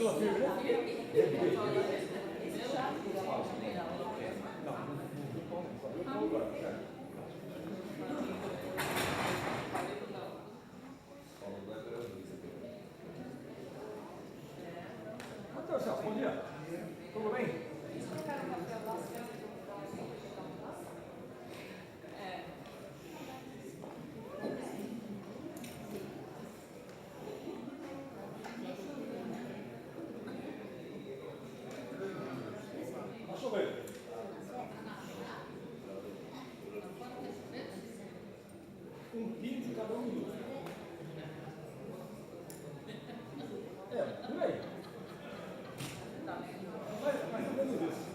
Bom dia. Tudo bem? Deixa eu ver. Um quinto cada um minuto. Por aí. Mais ou menos isso.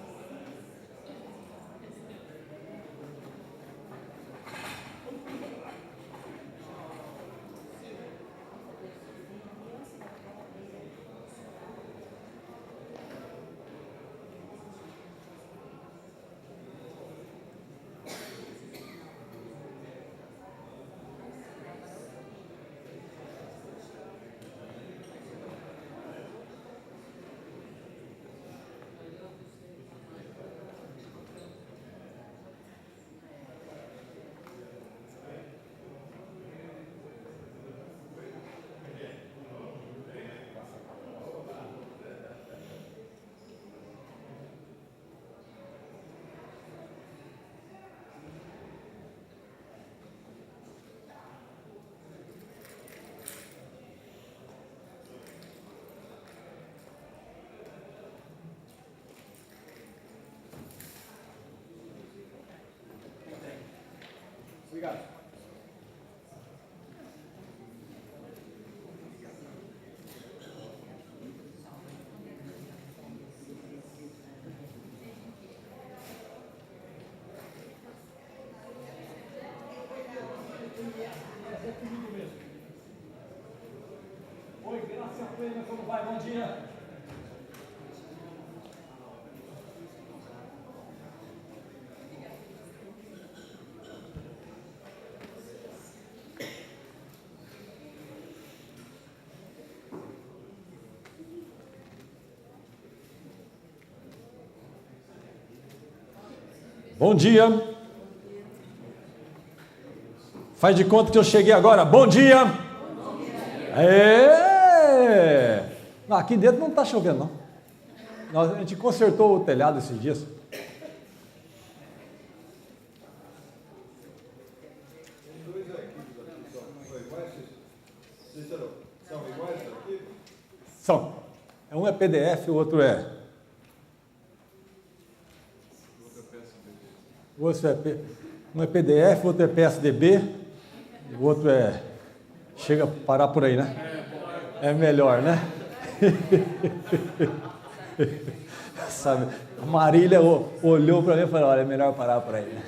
Obrigado. É comigo mesmo. Oi, graças a Deus, como vai? Bom dia. Bom dia. Faz de conta que eu cheguei agora. Bom dia. Bom dia. Não, aqui dentro não está chovendo, não. A gente consertou o telhado esses dias. São iguais aqui? São. Um é PDF, o outro é... Um é PDF, o outro é PSDB, o outro é... Chega a parar por aí, né? É melhor, né? Sabe, a Marília olhou para mim e falou, olha, é melhor parar por aí, né?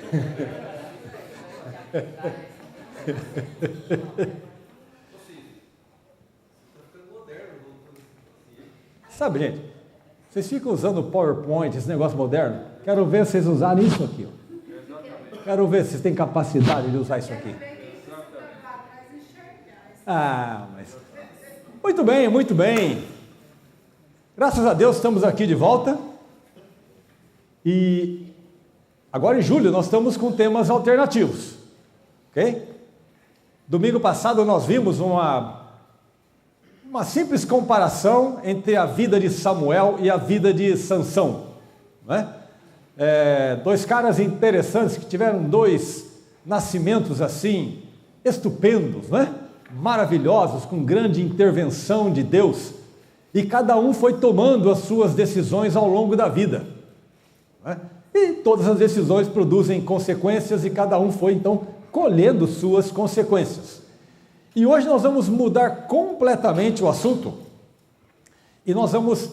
Sabe, gente, vocês ficam usando o PowerPoint, esse negócio moderno, quero ver vocês usarem isso aqui, ó. Quero ver se vocês têm capacidade de usar isso aqui. Ah, mas... Muito bem, muito bem. Graças a Deus estamos aqui de volta. E agora em julho nós estamos com temas alternativos. Ok? Domingo passado nós vimos uma simples comparação entre a vida de Samuel e a vida de Sansão. Não é? Dois caras interessantes que tiveram dois nascimentos assim, estupendos, né? Maravilhosos, com grande intervenção de Deus, e cada um foi tomando as suas decisões ao longo da vida, né? E todas as decisões produzem consequências e cada um foi então colhendo suas consequências. E hoje nós vamos mudar completamente o assunto e nós vamos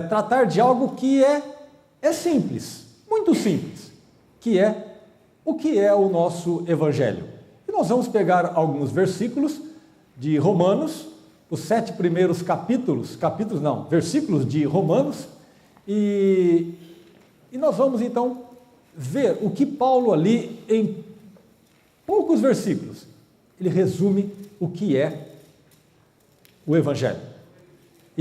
tratar de algo que é simples, muito simples, que é o que é o nosso Evangelho. E nós vamos pegar alguns versículos de Romanos, os 7 primeiros versículos de Romanos, e nós vamos então ver o que Paulo ali, em poucos versículos, ele resume o que é o Evangelho.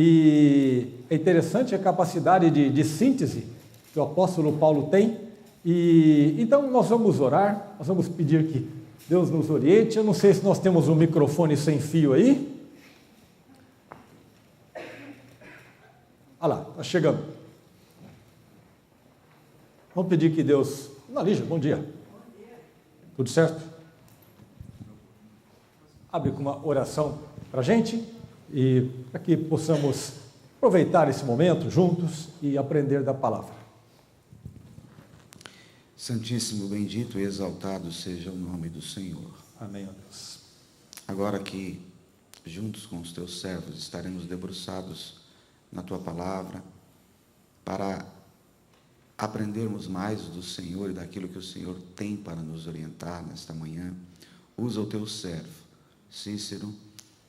E é interessante a capacidade de síntese que o apóstolo Paulo tem. E então nós vamos orar, nós vamos pedir que Deus nos oriente. Eu não sei se nós temos um microfone sem fio aí. Olha lá, está chegando. Vamos pedir que Deus... Ana Lígia, bom dia. Bom dia. Tudo certo? Abre com uma oração para a gente e para que possamos aproveitar esse momento juntos e aprender da palavra. Santíssimo, bendito e exaltado seja o nome do Senhor. Amém, ó Deus. Agora que, juntos com os teus servos, estaremos debruçados na tua palavra, para aprendermos mais do Senhor e daquilo que o Senhor tem para nos orientar nesta manhã. Usa o teu servo, Cícero,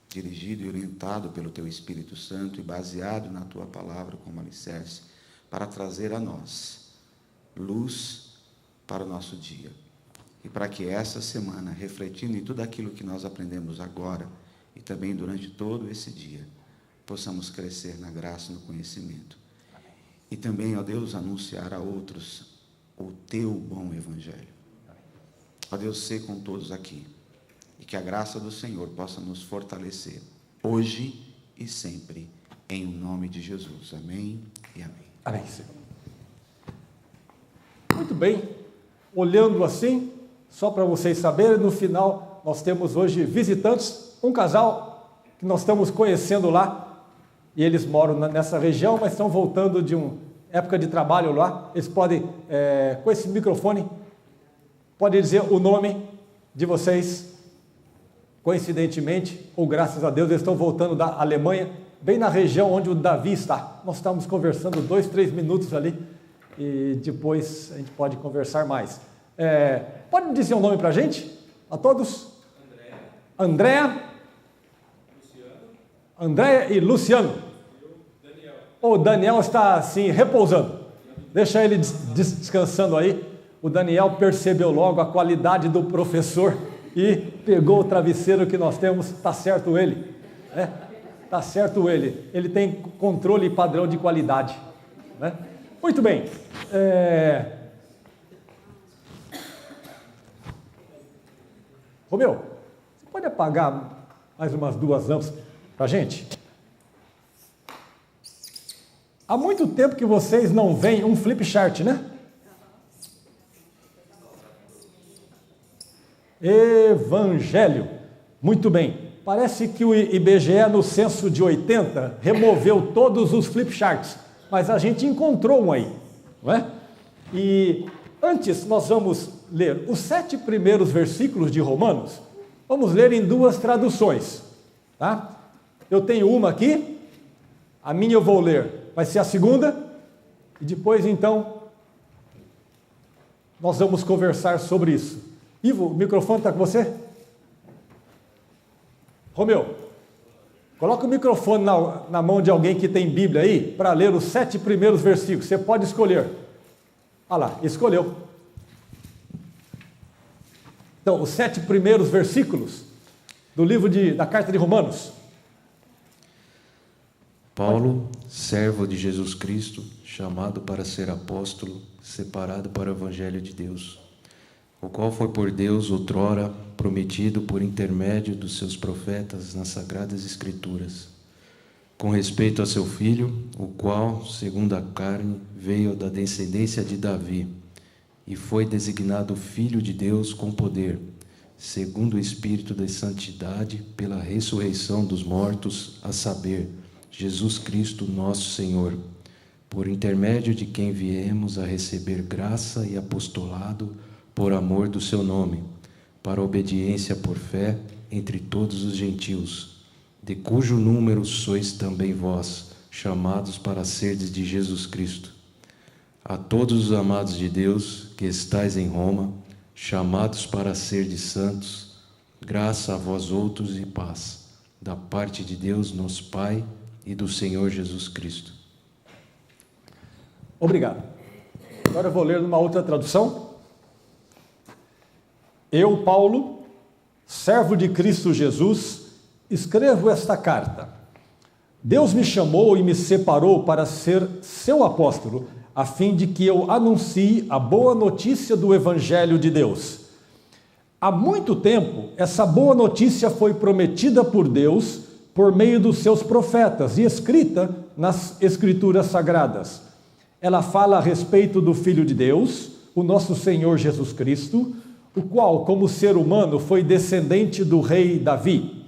dirigido e orientado pelo teu Espírito Santo e baseado na tua palavra como alicerce, para trazer a nós luz para o nosso dia. E para que essa semana, refletindo em tudo aquilo que nós aprendemos agora e também durante todo esse dia, possamos crescer na graça e no conhecimento. E também, ó Deus, anunciar a outros o teu bom evangelho. Ó Deus, sê com todos aqui. E que a graça do Senhor possa nos fortalecer, hoje e sempre, em nome de Jesus. Amém e amém. Amém, Senhor. Muito bem. Olhando assim, só para vocês saberem, no final nós temos hoje visitantes, um casal que nós estamos conhecendo lá. E eles moram nessa região, mas estão voltando de uma época de trabalho lá. Eles podem, com esse microfone, podem dizer o nome de vocês. Coincidentemente, ou graças a Deus, eles estão voltando da Alemanha, bem na região onde o Davi está. Nós estamos conversando 2, 3 minutos ali, e depois a gente pode conversar mais. Pode dizer um nome para a gente? A todos? Andréa. Andréia e Luciano. Daniel. O Daniel está assim, repousando. Deixa ele descansando aí. O Daniel percebeu logo a qualidade do professor e pegou o travesseiro que nós temos. Está certo ele. Está certo ele. Ele tem controle e padrão de qualidade. Né? Muito bem. Romeu, você pode apagar mais umas 2 lâmpadas para a gente? Há muito tempo que vocês não veem um flip chart, né? Evangelho. Muito bem. Parece que o IBGE, no censo de 80, removeu todos os flip charts, mas a gente encontrou um aí, não é? E antes nós vamos ler os 7 primeiros versículos de Romanos. Vamos ler em 2 traduções, tá? Eu tenho uma aqui, a minha eu vou ler, vai ser a segunda, e depois então nós vamos conversar sobre isso. Ivo, o microfone está com você? Romeu, coloca o microfone na mão de alguém que tem Bíblia aí, para ler os 7 primeiros versículos, você pode escolher. Olha lá, escolheu. Então, os 7 primeiros versículos do livro da carta de Romanos. Paulo, servo de Jesus Cristo, chamado para ser apóstolo, separado para o Evangelho de Deus, o qual foi por Deus outrora prometido por intermédio dos seus profetas nas Sagradas Escrituras, com respeito a seu Filho, o qual, segundo a carne, veio da descendência de Davi, e foi designado Filho de Deus com poder, segundo o Espírito de santidade, pela ressurreição dos mortos, a saber, Jesus Cristo nosso Senhor, por intermédio de quem viemos a receber graça e apostolado por amor do seu nome, para obediência por fé entre todos os gentios, de cujo número sois também vós, chamados para serdes de Jesus Cristo. A todos os amados de Deus que estais em Roma, chamados para serdes santos, graça a vós outros e paz, da parte de Deus nosso Pai e do Senhor Jesus Cristo. Obrigado. Agora eu vou ler numa outra tradução. Eu, Paulo, servo de Cristo Jesus, escrevo esta carta. Deus me chamou e me separou para ser seu apóstolo, a fim de que eu anuncie a boa notícia do Evangelho de Deus. Há muito tempo, essa boa notícia foi prometida por Deus por meio dos seus profetas e escrita nas Escrituras Sagradas. Ela fala a respeito do Filho de Deus, o nosso Senhor Jesus Cristo, o qual, como ser humano, foi descendente do rei Davi.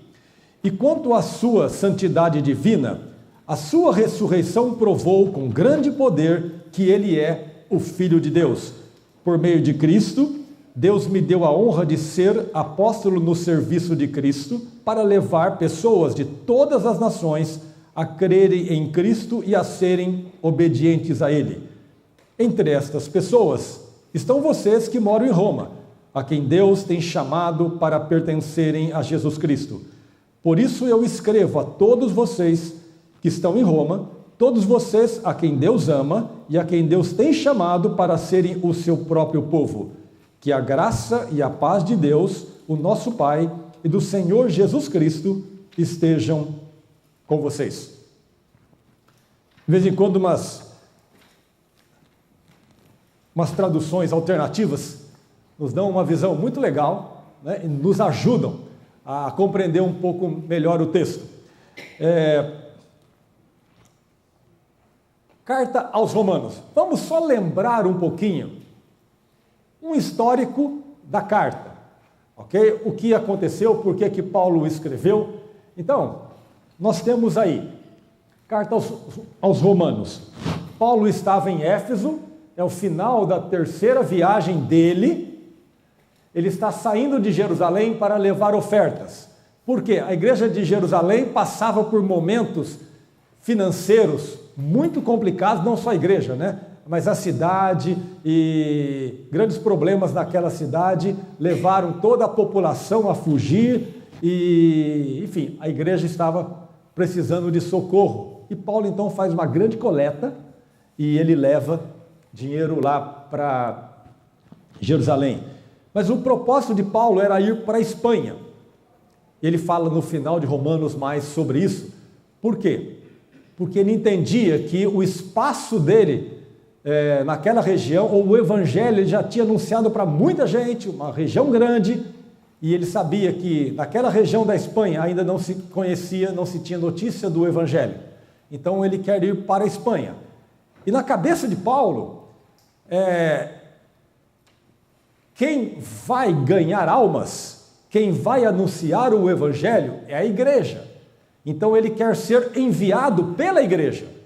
E quanto à sua santidade divina, a sua ressurreição provou com grande poder que ele é o Filho de Deus. Por meio de Cristo, Deus me deu a honra de ser apóstolo no serviço de Cristo para levar pessoas de todas as nações a crerem em Cristo e a serem obedientes a Ele. Entre estas pessoas estão vocês que moram em Roma, a quem Deus tem chamado para pertencerem a Jesus Cristo. Por isso eu escrevo a todos vocês que estão em Roma, todos vocês a quem Deus ama e a quem Deus tem chamado para serem o seu próprio povo. Que a graça e a paz de Deus, o nosso Pai, e do Senhor Jesus Cristo estejam com vocês. De vez em quando umas traduções alternativas nos dão uma visão muito legal, né, e nos ajudam a compreender um pouco melhor o texto. Carta aos Romanos. Vamos só lembrar um pouquinho um histórico da carta, ok? O que aconteceu, por que Paulo escreveu. Então, nós temos aí, carta aos Romanos. Paulo estava em Éfeso, é o final da terceira viagem dele. Ele está saindo de Jerusalém para levar ofertas. Por quê? A igreja de Jerusalém passava por momentos financeiros muito complicados, não só a igreja, né? Mas a cidade e grandes problemas naquela cidade levaram toda a população a fugir e, enfim, a igreja estava precisando de socorro. E Paulo então faz uma grande coleta e ele leva dinheiro lá para Jerusalém. Mas o propósito de Paulo era ir para a Espanha. Ele fala no final de Romanos mais sobre isso. Por quê? Porque ele entendia que o espaço dele naquela região, ou o evangelho, ele já tinha anunciado para muita gente, uma região grande, e ele sabia que naquela região da Espanha ainda não se conhecia, não se tinha notícia do evangelho. Então ele quer ir para a Espanha. E na cabeça de Paulo, quem vai ganhar almas, quem vai anunciar o evangelho é a igreja. Então ele quer ser enviado pela igreja.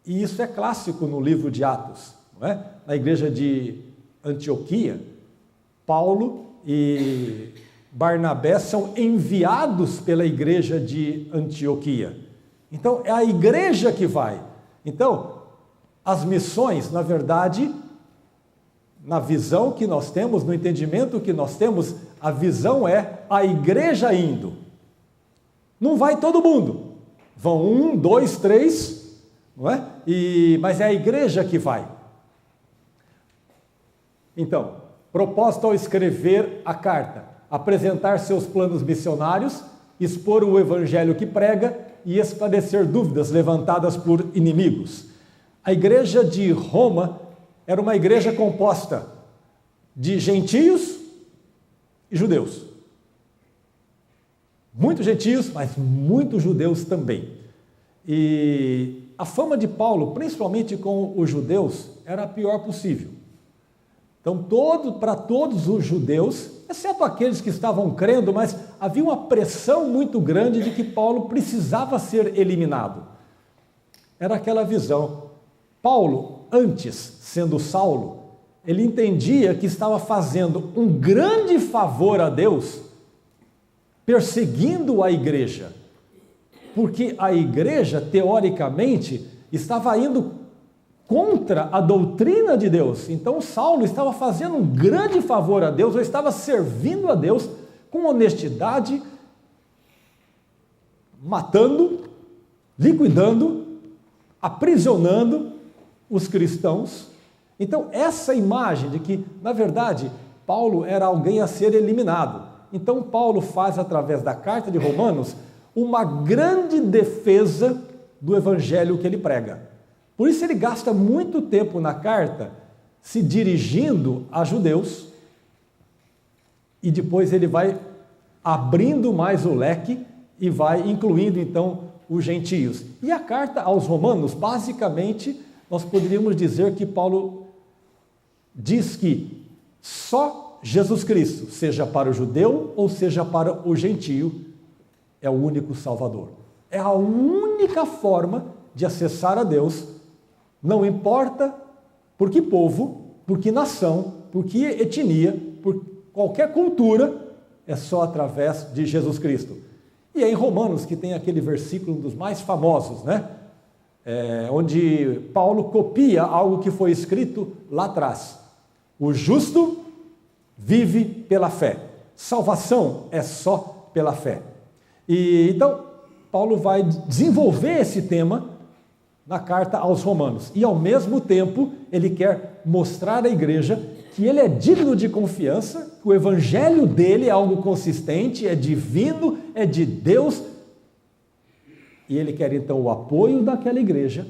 E isso é clássico no livro de Atos, não é? Na igreja de Antioquia, Paulo e Barnabé são enviados pela igreja de Antioquia. Então é a igreja que vai. Então, as missões, na verdade, na visão que nós temos, no entendimento que nós temos, a visão é a igreja indo. Não vai todo mundo. Vão 1, 2, 3... não é? Mas é a igreja que vai. Então, propósito ao escrever a carta: apresentar seus planos missionários, expor o evangelho que prega e esclarecer dúvidas levantadas por inimigos. A igreja de Roma era uma igreja composta de gentios e judeus. Muitos gentios, mas muitos judeus também. E a fama de Paulo, principalmente com os judeus, era a pior possível. Então, para todos os judeus, exceto aqueles que estavam crendo, mas havia uma pressão muito grande de que Paulo precisava ser eliminado. Era aquela visão. Paulo, antes, sendo Saulo, ele entendia que estava fazendo um grande favor a Deus, perseguindo a igreja. Porque a igreja, teoricamente, estava indo contra a doutrina de Deus. Então Saulo estava fazendo um grande favor a Deus, ou estava servindo a Deus com honestidade, matando, liquidando, aprisionando os cristãos. Então essa imagem de que, na verdade, Paulo era alguém a ser eliminado. Então Paulo faz, através da carta de Romanos, uma grande defesa do evangelho que ele prega. Por isso ele gasta muito tempo na carta se dirigindo a judeus, e depois ele vai abrindo mais o leque e vai incluindo então os gentios. E a carta aos Romanos, basicamente, nós poderíamos dizer que Paulo diz que só Jesus Cristo, seja para o judeu ou seja para o gentio, é o único Salvador. É a única forma de acessar a Deus, não importa por que povo, por que nação, por que etnia, por qualquer cultura, é só através de Jesus Cristo. E é em Romanos que tem aquele versículo, um dos mais famosos, né? Onde Paulo copia algo que foi escrito lá atrás. O justo vive pela fé. Salvação é só pela fé. E então, Paulo vai desenvolver esse tema na carta aos Romanos. E ao mesmo tempo, ele quer mostrar à igreja que ele é digno de confiança, que o evangelho dele é algo consistente, é divino, é de Deus. E ele quer então o apoio daquela igreja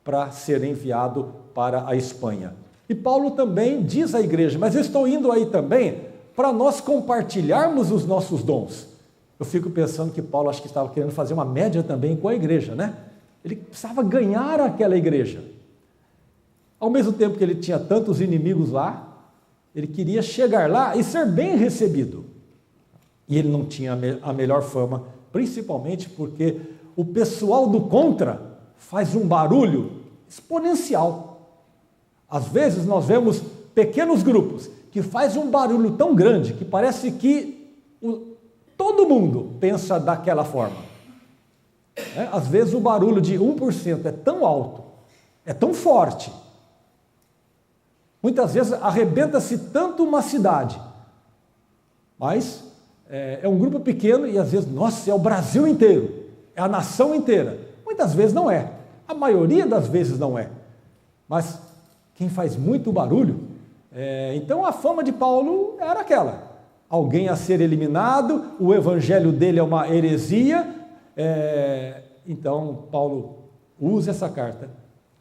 para ser enviado para a Espanha. E Paulo também diz à igreja, mas eu estou indo aí também para nós compartilharmos os nossos dons. Eu fico pensando que Paulo acho que estava querendo fazer uma média também com a igreja, né? Ele precisava ganhar aquela igreja. Ao mesmo tempo que ele tinha tantos inimigos lá, ele queria chegar lá e ser bem recebido. E ele não tinha a melhor fama, principalmente porque o pessoal do contra faz um barulho exponencial. Às vezes nós vemos pequenos grupos que fazem um barulho tão grande que parece que todo mundo pensa daquela forma. Às vezes o barulho de 1% é tão alto, é tão forte. Muitas vezes arrebenta-se tanto uma cidade, mas é um grupo pequeno e às vezes, nossa, é o Brasil inteiro, é a nação inteira. Muitas vezes não é, a maioria das vezes não é, mas quem faz muito barulho, então a fama de Paulo era aquela, alguém a ser eliminado, o evangelho dele é uma heresia, então Paulo usa essa carta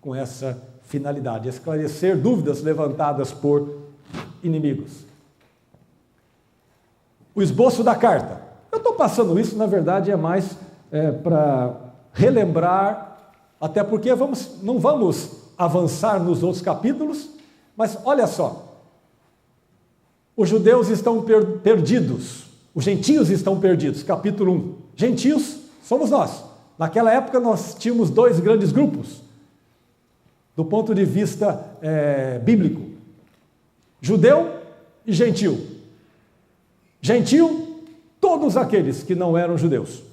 com essa finalidade, esclarecer dúvidas levantadas por inimigos. O esboço da carta. Eu estou passando isso, na verdade, é mais para relembrar, até porque não vamos avançar nos outros capítulos, mas olha só, os judeus estão perdidos, os gentios estão perdidos, capítulo 1. Gentios somos nós. Naquela época nós tínhamos dois grandes grupos, do ponto de vista bíblico, judeu e gentil. Gentil, todos aqueles que não eram judeus,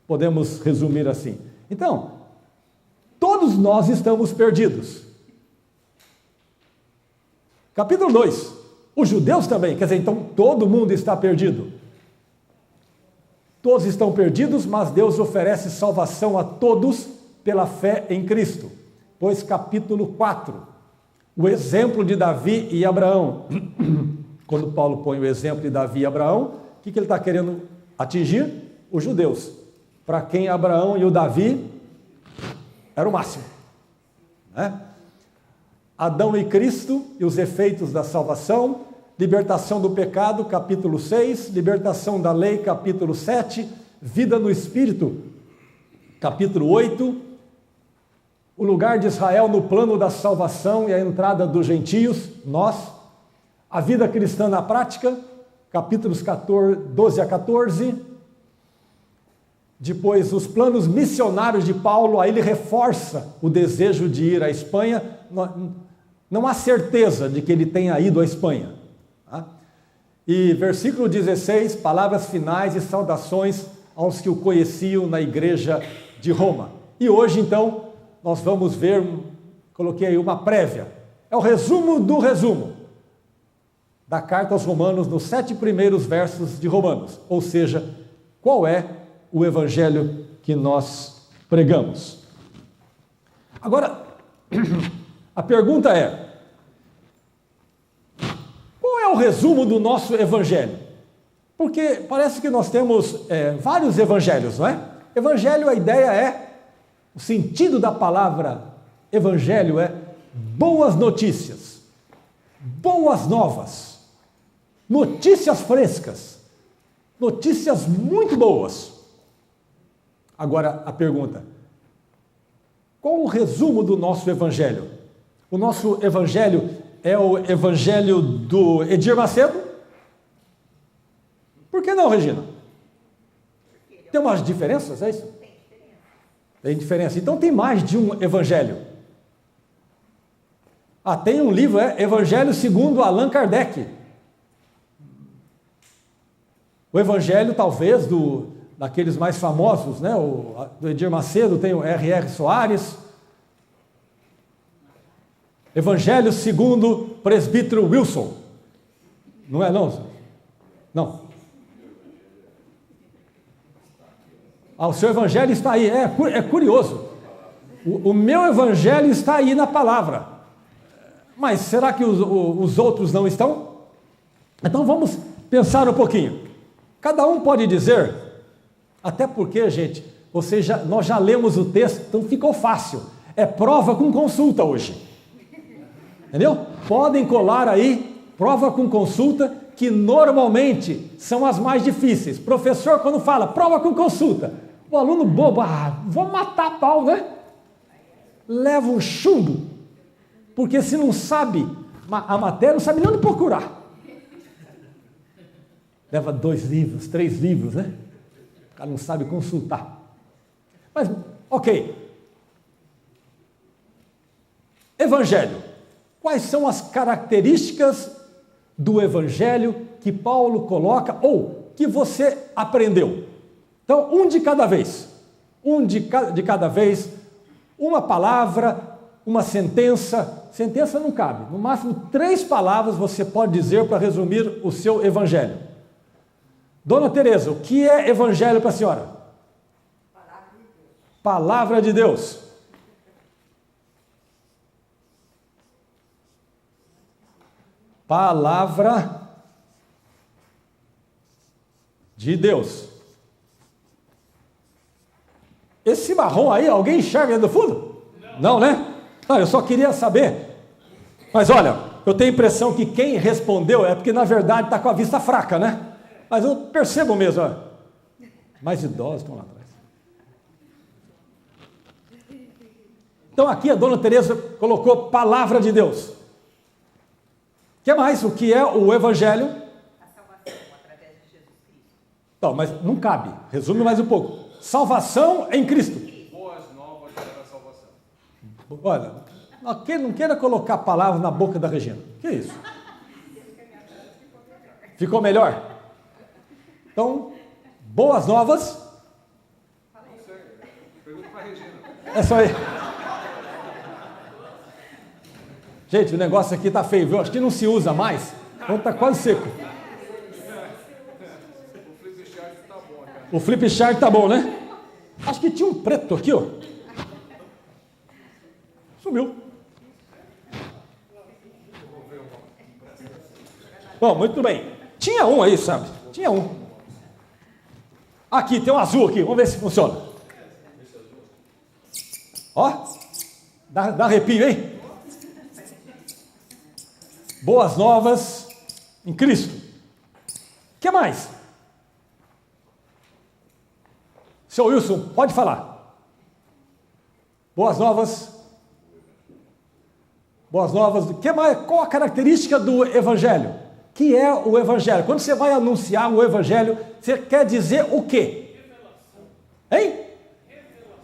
podemos resumir assim. Então, todos nós estamos perdidos. Capítulo 2, os judeus também, quer dizer, então todo mundo está perdido. Todos estão perdidos, mas Deus oferece salvação a todos pela fé em Cristo. Pois capítulo 4, o exemplo de Davi e Abraão. Quando Paulo põe o exemplo de Davi e Abraão, o que ele está querendo atingir? Os judeus, para quem Abraão e o Davi era o máximo, né? Adão e Cristo e os efeitos da salvação, libertação do pecado, capítulo 6, libertação da lei, capítulo 7, vida no Espírito, capítulo 8, o lugar de Israel no plano da salvação e a entrada dos gentios, nós, a vida cristã na prática, capítulos 12 a 14, depois os planos missionários de Paulo, aí ele reforça o desejo de ir à Espanha, não há certeza de que ele tenha ido à Espanha. Tá? E versículo 16, palavras finais e saudações aos que o conheciam na igreja de Roma. E hoje então, nós vamos ver, coloquei aí uma prévia, é o resumo do resumo da carta aos Romanos, nos 7 primeiros versos de Romanos, ou seja, qual é o evangelho que nós pregamos. Agora, a pergunta é, qual é o resumo do nosso evangelho? Porque parece que nós temos vários evangelhos, não é? Evangelho, a ideia é, o sentido da palavra evangelho é boas notícias, boas novas, notícias frescas, notícias muito boas. Agora a pergunta: qual o resumo do nosso evangelho? O nosso evangelho é o evangelho do Edir Macedo? Por que não, Regina? Tem umas diferenças, é isso? Tem diferença. Então tem mais de um evangelho. Tem um livro, Evangelho segundo Allan Kardec. O evangelho, talvez, daqueles mais famosos, né? Do Edir Macedo, tem o R.R. Soares. Evangelho segundo presbítero Wilson. Não é não? Não. O seu evangelho está aí. É curioso. O meu evangelho está aí na palavra. Mas será que os outros não estão? Então vamos pensar um pouquinho. Cada um pode dizer, até porque, gente, nós já lemos o texto, então ficou fácil. É prova com consulta hoje. Entendeu? Podem colar aí, prova com consulta, que normalmente são as mais difíceis. Professor, quando fala prova com consulta, o aluno bobo, vou matar a pau, né? Leva um chumbo, porque se não sabe a matéria, não sabe nem onde procurar. Leva 2 livros, 3 livros, né? O cara não sabe consultar. Mas, ok. Evangelho. Quais são as características do evangelho que Paulo coloca, ou que você aprendeu? Então, um de cada vez. De cada vez, uma palavra, uma sentença. Sentença não cabe. No máximo 3 palavras você pode dizer para resumir o seu evangelho. Dona Tereza, o que é evangelho para a senhora? Palavra de Deus. Palavra de Deus. Esse marrom aí, alguém enxerga do fundo? Não, né? Não, eu só queria saber. Mas olha, eu tenho a impressão que quem respondeu é porque na verdade está com a vista fraca, né? Mas eu percebo mesmo, ó. Mais idosos estão lá atrás. Então aqui a Dona Tereza colocou palavra de Deus. O que mais? O que é o evangelho? A salvação através de Jesus Cristo. Não, mas não cabe. Resume mais um pouco. Salvação em Cristo. Boas novas para a salvação. Olha, não queira colocar palavras na boca da Regina. Que isso? Ficou melhor? Então, boas novas. Não sei. Pergunta para a Regina. É só aí. Gente, o negócio aqui está feio, viu? Acho que não se usa mais. Então está quase seco. O flip chart está bom, cara. O flip chart está bom, né? Acho que tinha um preto aqui, ó. Sumiu. Bom, muito bem. Tinha um aí, sabe? Tinha um. Aqui, tem um azul aqui. Vamos ver se funciona. Ó. Dá arrepio, hein? Boas novas em Cristo. O que mais? Seu Wilson, pode falar. Boas novas. Boas novas. Que mais? Qual a característica do evangelho? Que é o evangelho? Quando você vai anunciar o evangelho, você quer dizer o quê? Hein?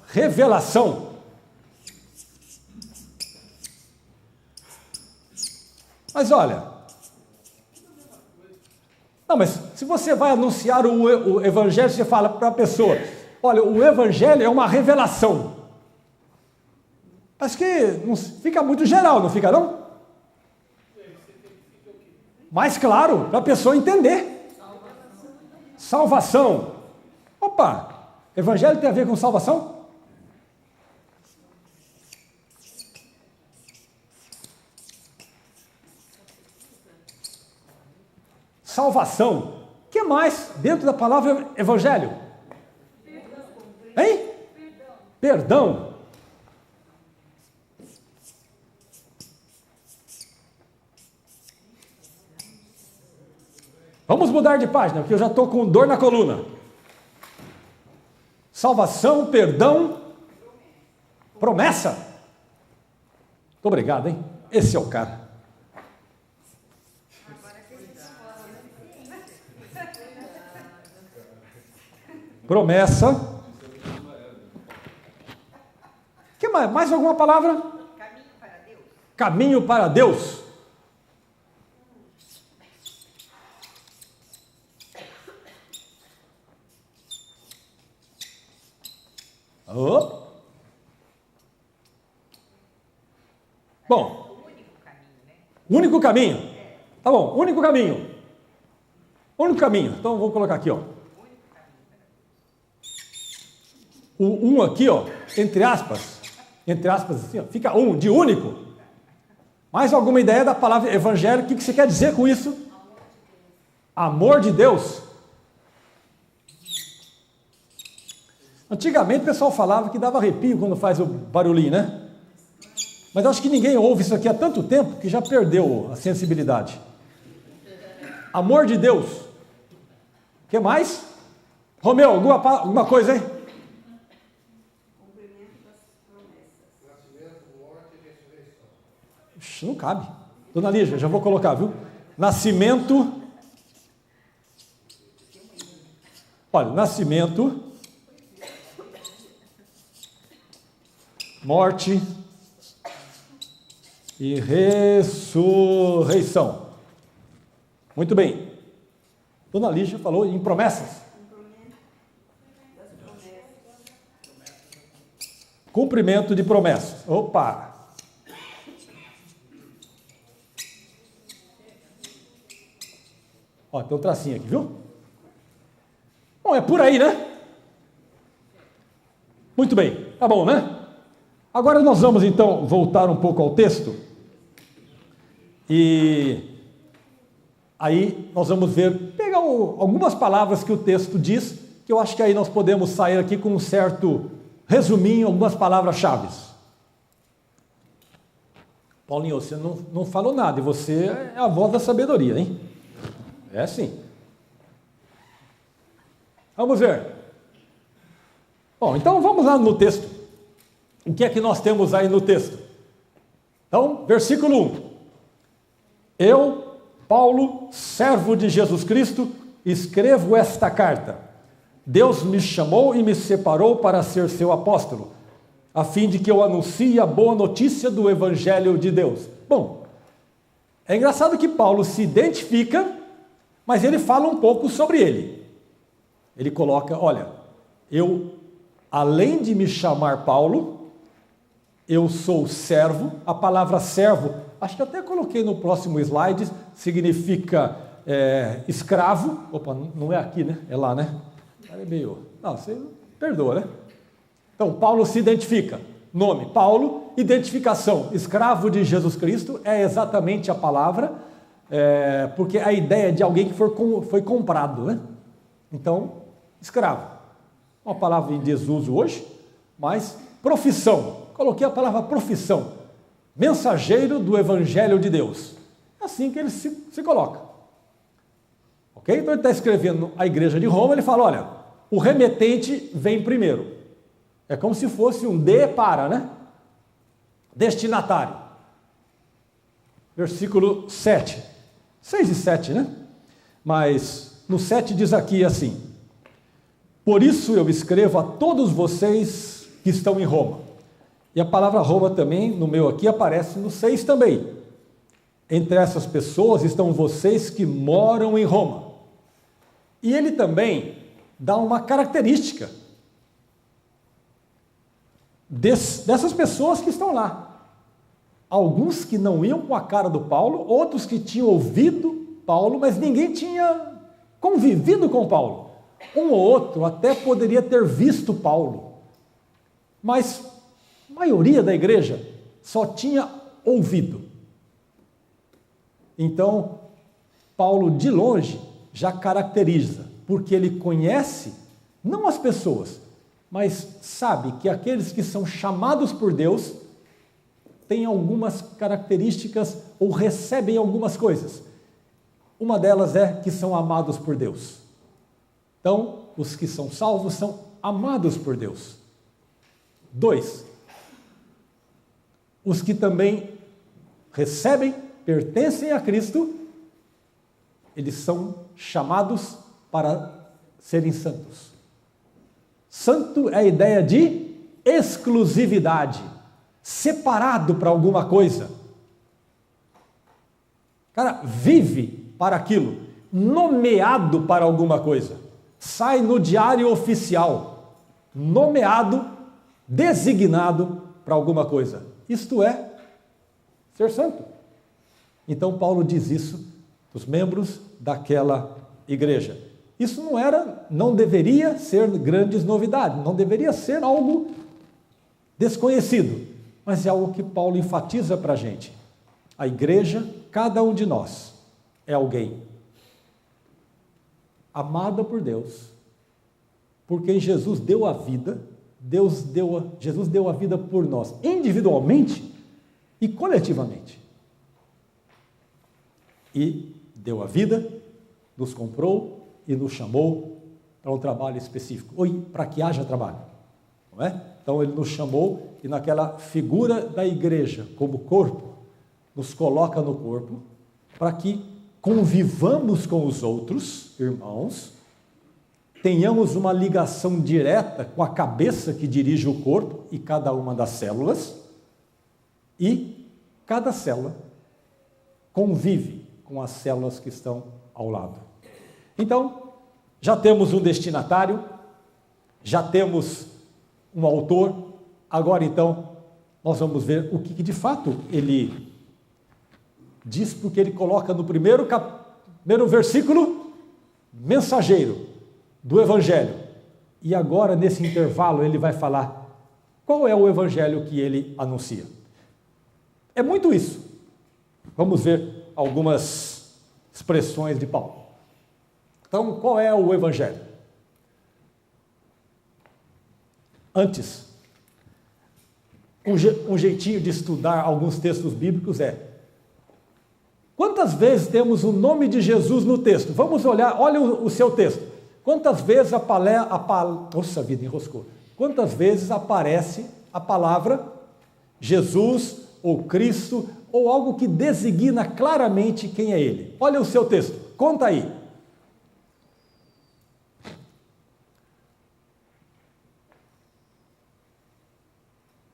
Revelação. Mas olha, não, mas se você vai anunciar o evangelho, você fala para a pessoa, olha, o evangelho é uma revelação. Acho que não fica muito geral, não fica não? Mais claro, para a pessoa entender. Salvação. Opa, evangelho tem a ver com salvação? Salvação. O que mais dentro da palavra evangelho? Hein? perdão. Vamos mudar de página, porque eu já estou com dor na coluna. Salvação, perdão, promessa. Muito obrigado, hein? Esse é o cara. Promessa. Que mais? Mais alguma palavra? Caminho para Deus. Caminho para Deus. Oh. Bom. O único caminho, né? Único caminho. Tá bom, único caminho. Único caminho. Então vou colocar aqui, ó. O um aqui, ó, entre aspas assim, ó, fica um, de único. Mais alguma ideia da palavra evangelho? O que você quer dizer com isso? Amor de Deus. Antigamente o pessoal falava que dava arrepio quando faz o barulhinho, né? Mas eu acho que ninguém ouve isso aqui há tanto tempo que já perdeu a sensibilidade. Amor de Deus. O que mais? Romeu, alguma coisa aí? Ixi, não cabe. Dona Lígia, já vou colocar, viu? Nascimento. Olha, nascimento. Morte e ressurreição. Muito bem. Dona Lígia falou em promessas. Cumprimento de promessas. Opa! Ó, tem um tracinho aqui, viu? Bom, é por aí, né? Muito bem, tá bom, né? Agora nós vamos então voltar um pouco ao texto. E aí nós vamos pegar algumas palavras que o texto diz, que eu acho que aí nós podemos sair aqui com um certo resuminho, algumas palavras-chave. Paulinho, você não falou nada, e você é a voz da sabedoria, hein? É sim. Vamos ver. Bom, então vamos lá no texto. O que é que nós temos aí no texto? Então, versículo 1. Eu, Paulo, servo de Jesus Cristo, escrevo esta carta. Deus me chamou e me separou para ser seu apóstolo, a fim de que eu anuncie a boa notícia do Evangelho de Deus. Bom, é engraçado que Paulo se identifica, mas ele fala um pouco sobre ele. Ele coloca, olha, eu, além de me chamar Paulo, eu sou servo. A palavra servo, acho que até coloquei no próximo slide, significa escravo. Opa, não é aqui, né? É lá, né? É meio... Não, você perdoa, né? Então, Paulo se identifica. Nome, Paulo. Identificação, escravo de Jesus Cristo, é exatamente a palavra, porque a ideia de alguém que foi comprado, né? Então, escravo. Uma palavra em desuso hoje, mas profissão. Coloquei a palavra profissão. Mensageiro do Evangelho de Deus. É assim que ele se coloca. Ok? Então ele está escrevendo a igreja de Roma, ele fala, olha, o remetente vem primeiro. É como se fosse um de para, né? Destinatário. Versículo 7. 6 e 7, né? Mas no 7 diz aqui assim: por isso eu escrevo a todos vocês que estão em Roma. E a palavra Roma também, no meu aqui, aparece no 6 também. Entre essas pessoas estão vocês que moram em Roma. E ele também dá uma característica dessas pessoas que estão lá. Alguns que não iam com a cara do Paulo, outros que tinham ouvido Paulo, mas ninguém tinha convivido com Paulo. Um ou outro até poderia ter visto Paulo, mas a maioria da igreja só tinha ouvido. Então, Paulo de longe já caracteriza, porque ele conhece não as pessoas, mas sabe que aqueles que são chamados por Deus têm algumas características ou recebem algumas coisas. Uma delas é que são amados por Deus. Então, os que são salvos são amados por Deus. 2, os que também recebem, pertencem a Cristo, eles são chamados para serem santos. Santo é a ideia de exclusividade, separado para alguma coisa. Cara, vive para aquilo, nomeado para alguma coisa. Sai no diário oficial, nomeado, designado para alguma coisa. Isto é ser santo. Então Paulo diz isso dos membros daquela igreja. Isso não deveria ser grandes novidades, não deveria ser algo desconhecido, mas é algo que Paulo enfatiza para a gente. A igreja, cada um de nós, é alguém amada por Deus, por quem Jesus deu a vida. Jesus deu a vida por nós, individualmente e coletivamente. E deu a vida, nos comprou e nos chamou para um trabalho específico, ou para que haja trabalho, não é? Então ele nos chamou e naquela figura da igreja como corpo, nos coloca no corpo para que convivamos com os outros irmãos, tenhamos uma ligação direta com a cabeça que dirige o corpo e cada uma das células, e cada célula convive com as células que estão ao lado. Então, já temos um destinatário, já temos um autor, agora então nós vamos ver o que de fato ele diz, porque ele coloca no primeiro versículo, mensageiro do Evangelho. E agora, nesse intervalo, ele vai falar qual é o Evangelho que ele anuncia. É muito isso. Vamos ver algumas expressões de Paulo. Então, qual é o Evangelho? Antes, um jeitinho de estudar alguns textos bíblicos é: quantas vezes temos o nome de Jesus no texto? Vamos olhar, olha o seu texto. Quantas vezes nossa vida enroscou. Quantas vezes aparece a palavra Jesus ou Cristo ou algo que designa claramente quem é Ele? Olha o seu texto, conta aí.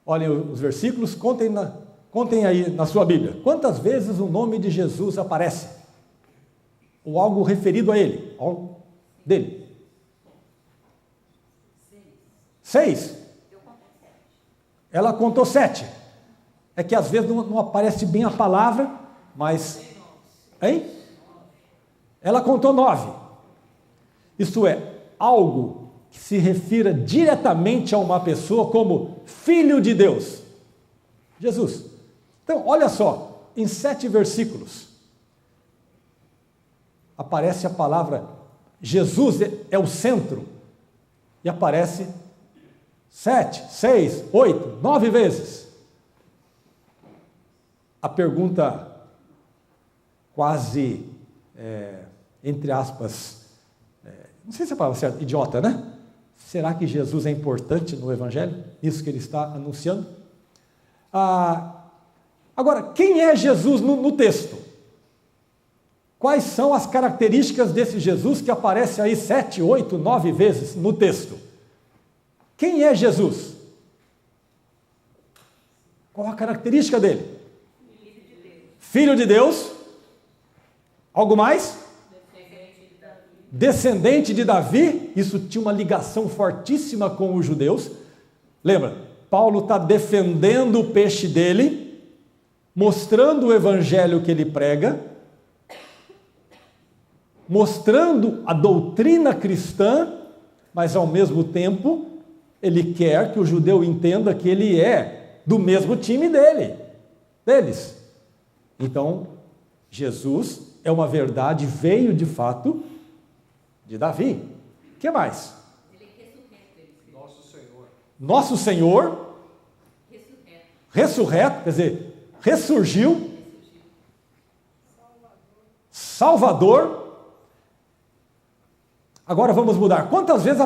Olhem os versículos, contem aí na sua Bíblia. Quantas vezes o nome de Jesus aparece? Ou algo referido a Ele, algo dele? 6. Ela contou 7. É que às vezes não aparece bem a palavra, mas... Hein? Ela contou 9. Isto é, algo que se refira diretamente a uma pessoa como Filho de Deus, Jesus. Então, olha só, em 7 versículos, aparece a palavra Jesus é o centro, e aparece 7, 6, 8, 9 vezes. A pergunta quase, entre aspas, não sei se é a palavra certa, idiota, né? Será que Jesus é importante no Evangelho? Isso que ele está anunciando? Agora, quem é Jesus no texto? Quais são as características desse Jesus que aparece aí 7, 8, 9 vezes no texto? Quem é Jesus? Qual a característica dele? Filho de Deus. Algo mais? Descendente de Davi. Isso tinha uma ligação fortíssima com os judeus. Lembra? Paulo está defendendo o peixe dele, mostrando o evangelho que ele prega, mostrando a doutrina cristã, mas ao mesmo tempo ele quer que o judeu entenda que ele é do mesmo time deles. Então, Jesus é uma verdade, veio de fato de Davi. O que mais? Nosso Senhor nosso Senhor, ressurreto, quer dizer, ressurgiu, Salvador. Agora vamos mudar. Quantas vezes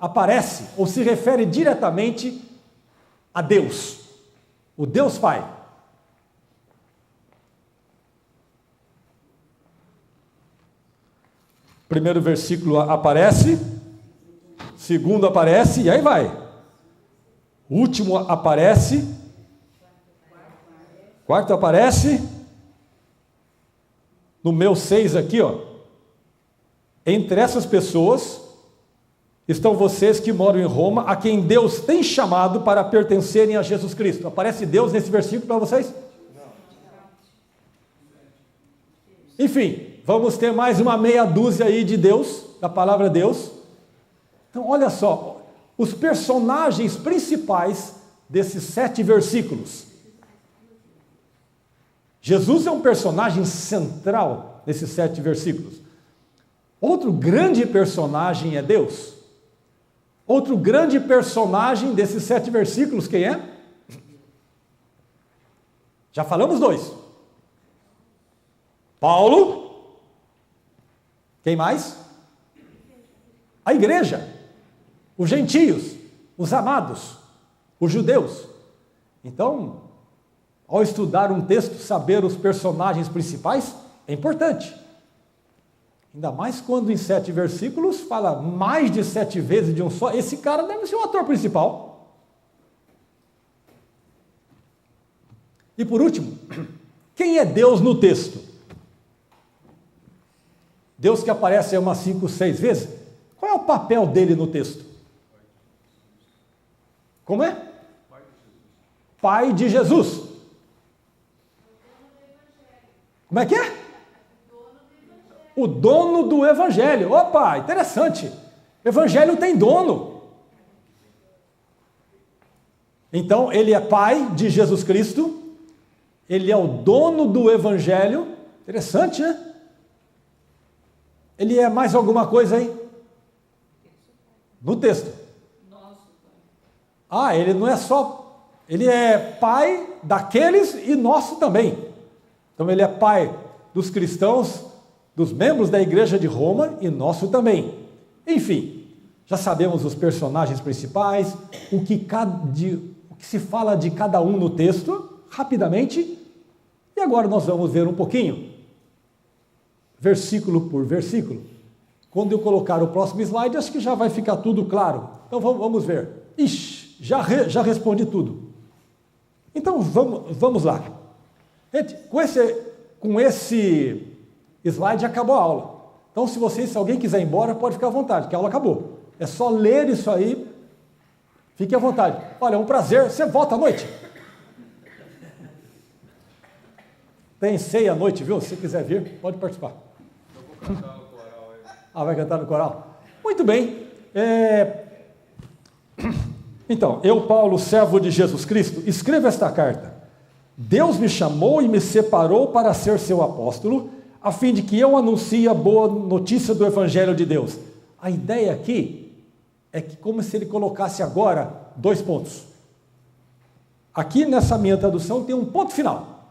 aparece ou se refere diretamente a Deus, o Deus Pai? Primeiro versículo aparece, segundo aparece, e aí vai. O último aparece, quarto aparece, no meu 6 aqui, ó. Entre essas pessoas estão vocês que moram em Roma, a quem Deus tem chamado para pertencerem a Jesus Cristo. Aparece Deus nesse versículo para vocês? Enfim, vamos ter mais uma meia dúzia aí de Deus, da palavra Deus. Então, olha só, os personagens principais desses 7 versículos. Jesus é um personagem central nesses 7 versículos. Outro grande personagem é Deus. Outro grande personagem desses 7 versículos, quem é? Já falamos 2. Paulo. Quem mais? A igreja. Os gentios. Os amados. Os judeus. Então, ao estudar um texto, saber os personagens principais é importante. Ainda mais quando em 7 versículos fala mais de 7 vezes de um só. Esse cara deve ser o ator principal. E por último, quem é Deus no texto? Deus que aparece umas 5, 6 vezes. Qual é o papel dele no texto? Como é? Pai de Jesus. Como é que é? O dono do evangelho. Opa, interessante. Evangelho tem dono. Então, ele é pai de Jesus Cristo. Ele é o dono do evangelho. Interessante, né? Ele é mais alguma coisa aí? No texto. Ah, ele não é só... Ele é pai daqueles e nosso também. Então, ele é pai dos cristãos, dos membros da igreja de Roma e nosso também. Enfim, já sabemos os personagens principais, o que se fala de cada um no texto, rapidamente, e agora nós vamos ver um pouquinho, versículo por versículo. Quando eu colocar o próximo slide, acho que já vai ficar tudo claro. Então vamos ver. Ixi, já respondi tudo. Então vamos lá. Gente, com esse slide acabou a aula. Então, se alguém quiser ir embora, pode ficar à vontade, que a aula acabou. É só ler isso aí, fique à vontade. Olha, é um prazer, você volta à noite. Tem ceia à noite, viu? Se quiser vir, pode participar. Eu vou cantar no coral aí. Ah, vai cantar no coral? Muito bem. Então, eu, Paulo, servo de Jesus Cristo, escrevo esta carta. Deus me chamou e me separou para ser seu apóstolo, a fim de que eu anuncie a boa notícia do Evangelho de Deus. A ideia aqui é que como se ele colocasse agora 2 pontos. Aqui nessa minha tradução tem um ponto final.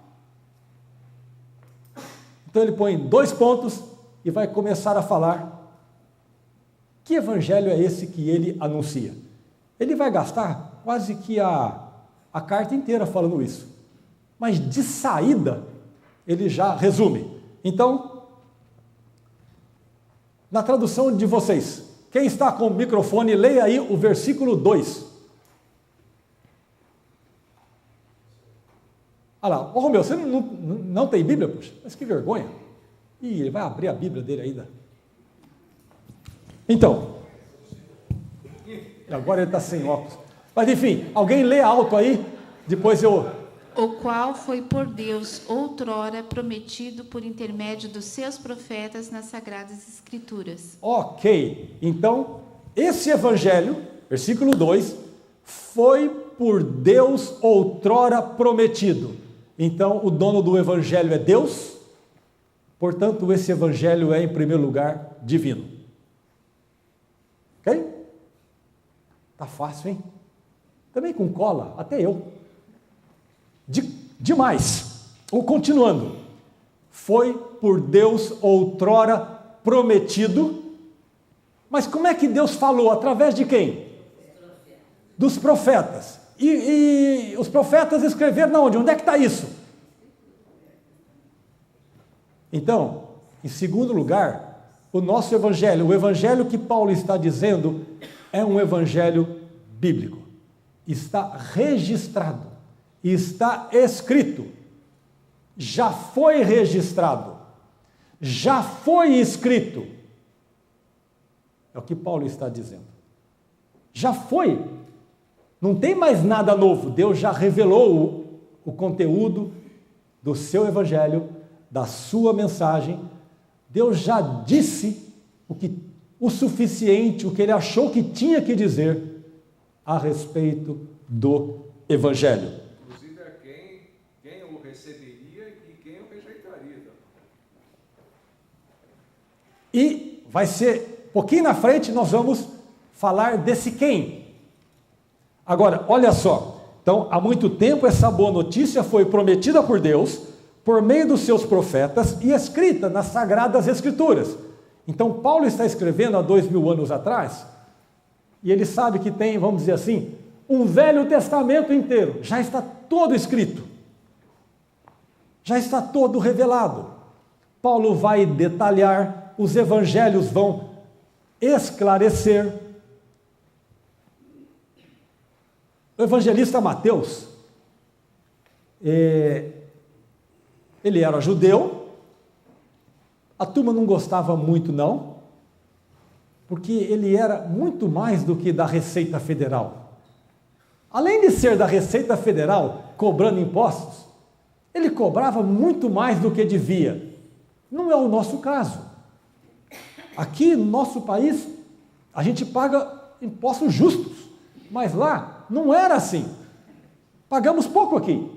Então ele põe 2 pontos e vai começar a falar que evangelho é esse que ele anuncia. Ele vai gastar quase que a carta inteira falando isso. Mas de saída, ele já resume. Então, na tradução de vocês, quem está com o microfone, leia aí o versículo 2. Olha lá, ô Romeu, você não tem Bíblia? Puxa, mas que vergonha. Ih, ele vai abrir a Bíblia dele ainda. Então, agora ele está sem óculos. Mas enfim, alguém lê alto aí, depois eu... O qual foi por Deus outrora prometido por intermédio dos seus profetas nas Sagradas Escrituras. Ok, então, esse evangelho, versículo 2, foi por Deus outrora prometido. Então, o dono do evangelho é Deus, portanto, esse evangelho é, em primeiro lugar, divino. Ok? Tá fácil, hein? Também com cola, até eu. Demais. Ou continuando. Foi por Deus outrora prometido. Mas como é que Deus falou? Através de quem? Dos profetas. E os profetas escreveram onde? Onde é que está isso? Então, em segundo lugar, o nosso evangelho, o evangelho que Paulo está dizendo, é um evangelho bíblico. Está registrado, está escrito, já foi registrado, já foi escrito. É o que Paulo está dizendo. Já foi. Não tem mais nada novo. Deus já revelou o conteúdo do seu evangelho, da sua mensagem. Deus já disse o suficiente, o que ele achou que tinha que dizer a respeito do evangelho. Inclusive quem o receberia e quem o rejeitaria. E vai ser, pouquinho na frente, nós vamos falar desse quem. Agora, olha só. Então, há muito tempo essa boa notícia foi prometida por Deus, por meio dos seus profetas e escrita nas Sagradas Escrituras. Então, Paulo está escrevendo há 2000 anos atrás, e ele sabe que tem, vamos dizer assim, um Velho Testamento inteiro, já está todo escrito, já está todo revelado. Paulo vai detalhar, os evangelhos vão esclarecer. O evangelista Mateus, ele era judeu, a turma não gostava muito não, porque ele era muito mais do que da Receita Federal. Além de ser da Receita Federal, cobrando impostos, ele cobrava muito mais do que devia. Não é o nosso caso. Aqui no nosso país, a gente paga impostos justos, mas lá não era assim. Pagamos pouco aqui,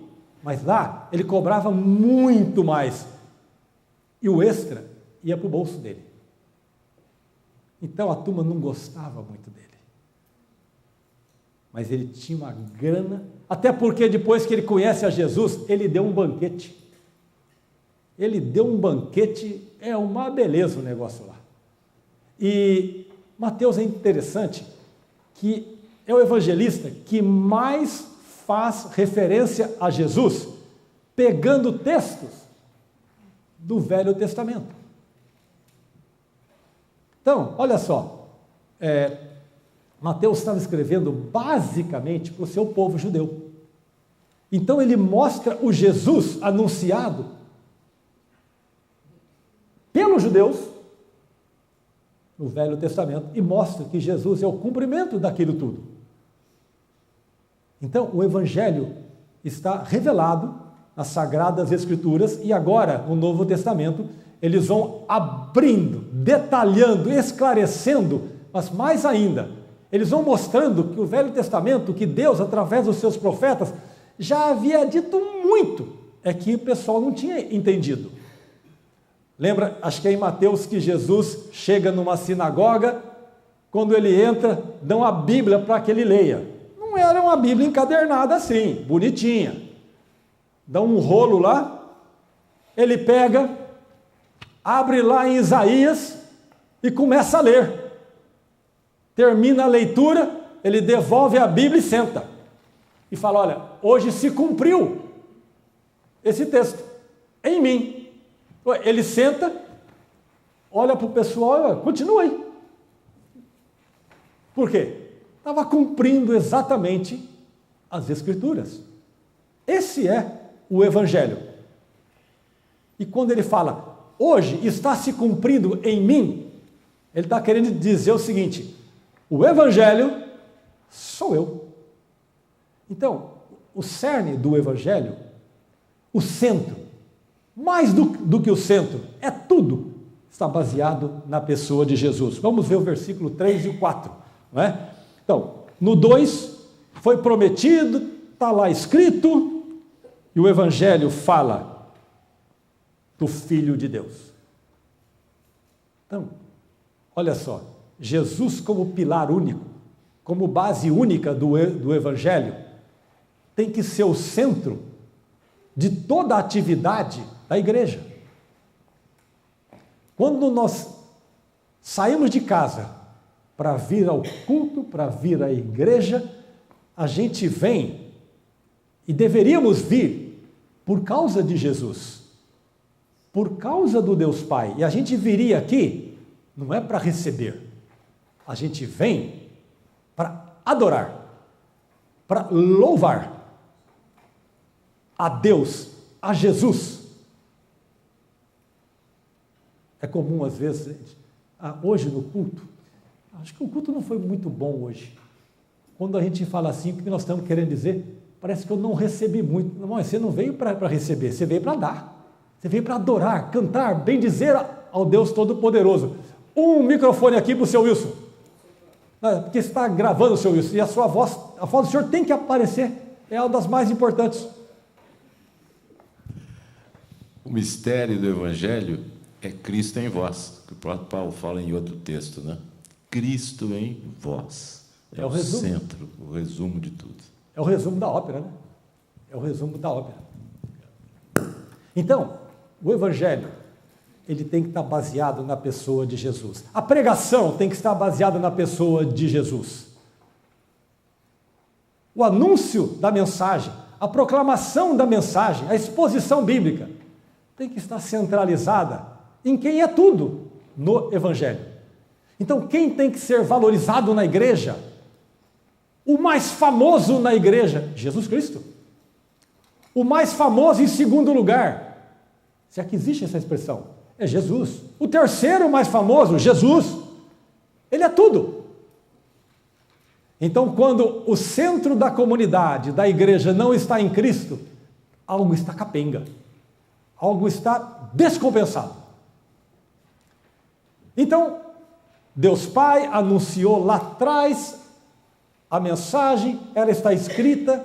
mas lá ele cobrava muito mais. E o extra ia para o bolso dele. Então a turma não gostava muito dele. Mas ele tinha uma grana, até porque depois que ele conhece a Jesus, ele deu um banquete. Ele deu um banquete, é uma beleza o negócio lá. E Mateus é interessante que é o evangelista que mais faz referência a Jesus, pegando textos do Velho Testamento. Então, olha só, Mateus estava escrevendo basicamente para o seu povo judeu. Então ele mostra o Jesus anunciado pelos judeus no Velho Testamento e mostra que Jesus é o cumprimento daquilo tudo. Então, o Evangelho está revelado nas Sagradas Escrituras e agora, no Novo Testamento, eles vão abrindo, detalhando, esclarecendo, mas mais ainda, eles vão mostrando que o Velho Testamento, que Deus, através dos seus profetas, já havia dito muito, é que o pessoal não tinha entendido. Lembra, acho que é em Mateus que Jesus chega numa sinagoga, quando ele entra, dão a Bíblia para que ele leia. Não era uma Bíblia encadernada assim, bonitinha. Dá um rolo lá, ele pega, abre lá em Isaías e começa a ler. Termina a leitura, ele devolve a Bíblia e senta. E fala, olha, hoje se cumpriu esse texto em mim. Ele senta, olha para o pessoal, continua aí. Por quê? Estava cumprindo exatamente as Escrituras. Esse é o Evangelho. E quando ele fala, hoje está se cumprindo em mim, ele está querendo dizer o seguinte, o Evangelho sou eu. Então, o cerne do Evangelho, o centro, mais do que o centro, é tudo, está baseado na pessoa de Jesus. Vamos ver o versículo 3 e o 4, não é? Então, no 2, foi prometido, está lá escrito, e o Evangelho fala do Filho de Deus. Então, olha só, Jesus como pilar único, como base única do Evangelho, tem que ser o centro de toda a atividade da igreja. Quando nós saímos de casa para vir ao culto, para vir à igreja, a gente vem e deveríamos vir por causa de Jesus, por causa do Deus Pai. E a gente viria aqui, não é para receber, a gente vem para adorar, para louvar a Deus, a Jesus. É comum às vezes, hoje no culto, acho que o culto não foi muito bom hoje. Quando a gente fala assim, o que nós estamos querendo dizer? Parece que eu não recebi muito. Não, você não veio para receber, você veio para dar. Você veio para adorar, cantar, bendizer ao Deus Todo-Poderoso. Um microfone aqui para o seu Wilson. Porque você está gravando o seu Wilson. E a sua voz, a voz do senhor tem que aparecer. É uma das mais importantes. O mistério do Evangelho é Cristo em vós, que o próprio Paulo fala em outro texto, né? Cristo em vós. É o resumo. Centro, o resumo de tudo. É o resumo da ópera, né? É o resumo da ópera. Então, o Evangelho, ele tem que estar baseado na pessoa de Jesus. A pregação tem que estar baseada na pessoa de Jesus. O anúncio da mensagem, a proclamação da mensagem, a exposição bíblica, tem que estar centralizada em quem é tudo no Evangelho. Então, quem tem que ser valorizado na igreja? O mais famoso na igreja, Jesus Cristo. O mais famoso em segundo lugar, se é que existe essa expressão, é Jesus. O terceiro mais famoso, Jesus. Ele é tudo. Então, quando o centro da comunidade, da igreja, não está em Cristo, algo está capenga. Algo está descompensado. Então, Deus Pai anunciou lá atrás a mensagem, ela está escrita,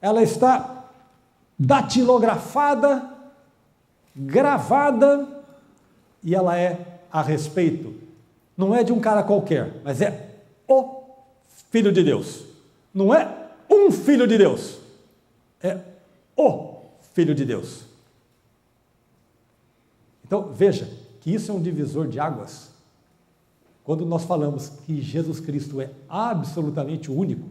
ela está datilografada, gravada, e ela é a respeito, não é de um cara qualquer, mas é o Filho de Deus. Não é um Filho de Deus, é o Filho de Deus. Então, veja que isso é um divisor de águas. Quando nós falamos que Jesus Cristo é absolutamente o único,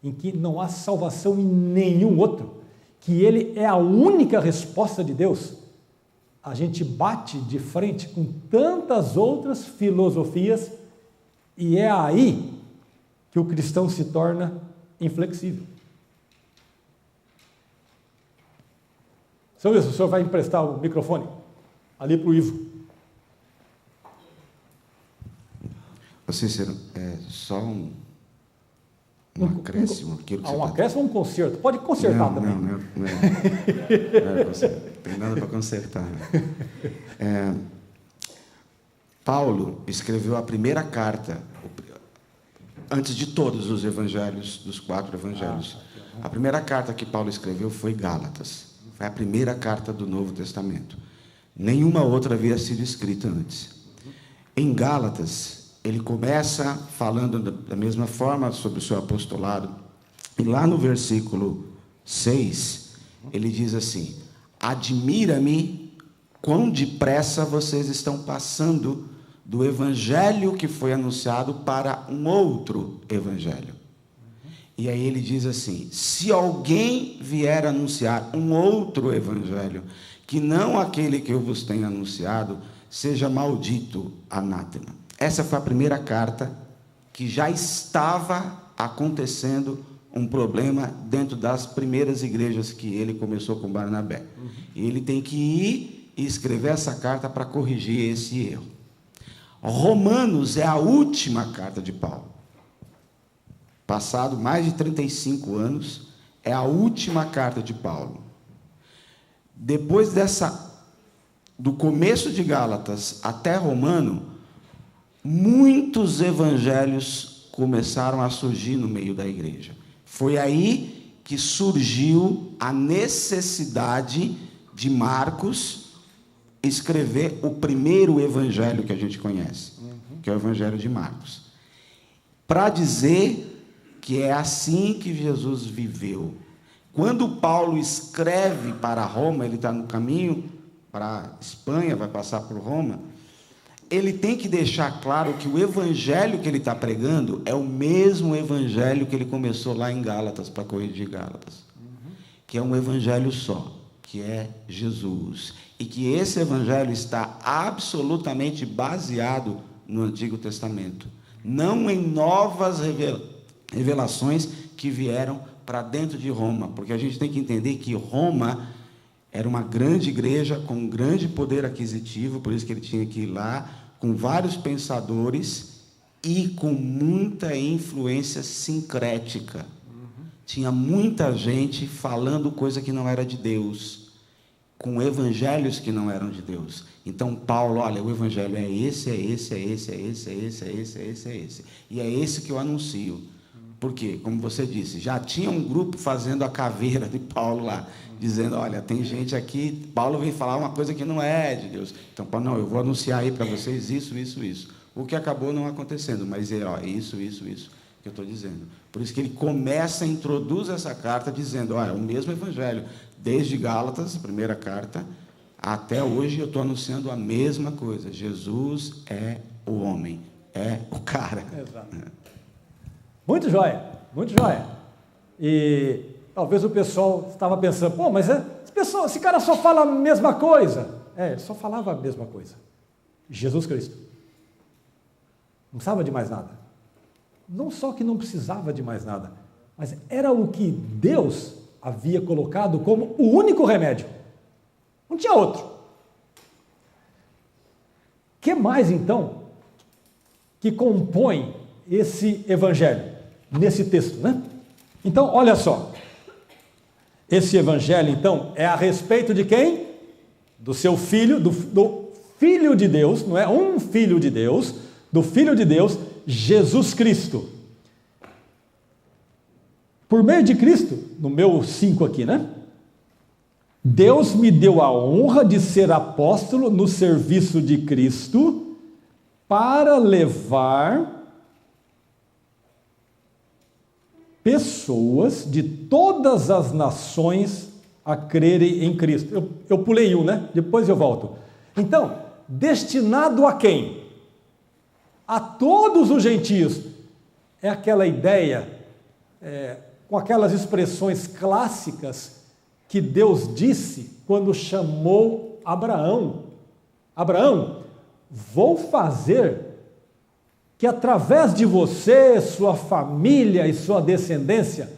em que não há salvação em nenhum outro, que Ele é a única resposta de Deus, a gente bate de frente com tantas outras filosofias e é aí que o cristão se torna inflexível. Seu Wilson, o senhor vai emprestar o microfone ali para o Ivo. Cícero, só um acréscimo. Um acréscimo ou um conserto? Pode consertar também. Não tem nada para consertar. Paulo escreveu a primeira carta, antes de todos os evangelhos, dos 4 evangelhos. A primeira carta que Paulo escreveu foi Gálatas. Foi a primeira carta do Novo Testamento. Nenhuma outra havia sido escrita antes. Em Gálatas, ele começa falando da mesma forma sobre o seu apostolado. E lá no versículo 6, ele diz assim: admira-me quão depressa vocês estão passando do evangelho que foi anunciado para um outro evangelho. E aí ele diz assim: se alguém vier anunciar um outro evangelho, que não aquele que eu vos tenho anunciado, seja maldito, anátema. Essa foi a primeira carta que já estava acontecendo um problema dentro das primeiras igrejas que ele começou com Barnabé. E ele tem que ir e escrever essa carta para corrigir esse erro. Romanos é a última carta de Paulo. Passado mais de 35 anos, é a última carta de Paulo. Depois do começo de Gálatas até Romano, muitos evangelhos começaram a surgir no meio da igreja. Foi aí que surgiu a necessidade de Marcos escrever o primeiro evangelho que a gente conhece, que é o evangelho de Marcos. para dizer que é assim que Jesus viveu. Quando Paulo escreve para Roma, ele está no caminho para a Espanha, vai passar por Roma, ele tem que deixar claro que o evangelho que ele está pregando é o mesmo evangelho que ele começou lá em Gálatas, para corrigir Gálatas, que é um evangelho só, que é Jesus, e que esse evangelho está absolutamente baseado no Antigo Testamento, não em novas revelações que vieram para dentro de Roma, porque a gente tem que entender que Roma era uma grande igreja com um grande poder aquisitivo, por isso que ele tinha que ir lá, com vários pensadores e com muita influência sincrética. Tinha muita gente falando coisa que não era de Deus, com evangelhos que não eram de Deus. Então Paulo, olha, o evangelho é esse, é esse, é esse, é esse, é esse, é esse, é esse, é esse. E é esse que eu anuncio. Por quê? Como você disse, já tinha um grupo fazendo a caveira de Paulo lá, dizendo, olha, tem gente aqui, Paulo vem falar uma coisa que não é de Deus. Então, Paulo, não, eu vou anunciar aí para vocês isso, isso, isso. O que acabou não acontecendo, mas ó, isso que eu estou dizendo. Por isso que ele começa, introduz essa carta dizendo, olha, o mesmo evangelho, desde Gálatas, primeira carta, até hoje eu estou anunciando a mesma coisa. Jesus é o homem, é o cara. Exato. Muito jóia, muito jóia. E talvez o pessoal estava pensando, pô, mas esse cara só fala a mesma coisa. Ele só falava a mesma coisa. Jesus Cristo. Não precisava de mais nada. Não só que não precisava de mais nada, mas era o que Deus havia colocado como o único remédio. Não tinha outro. O que mais, então, que compõe esse evangelho, nesse texto, né? Então, olha só. Esse evangelho, então, é a respeito de quem? Do seu filho, do Filho de Deus, não é um Filho de Deus, do Filho de Deus, Jesus Cristo. Por meio de Cristo, no meu 5 aqui, né? Deus me deu a honra de ser apóstolo no serviço de Cristo para levar pessoas de todas as nações a crerem em Cristo. Eu pulei um, né? Depois eu volto. Então, destinado a quem? A todos os gentios. É aquela ideia, com aquelas expressões clássicas que Deus disse quando chamou Abraão. Abraão, vou fazer que através de você, sua família e sua descendência,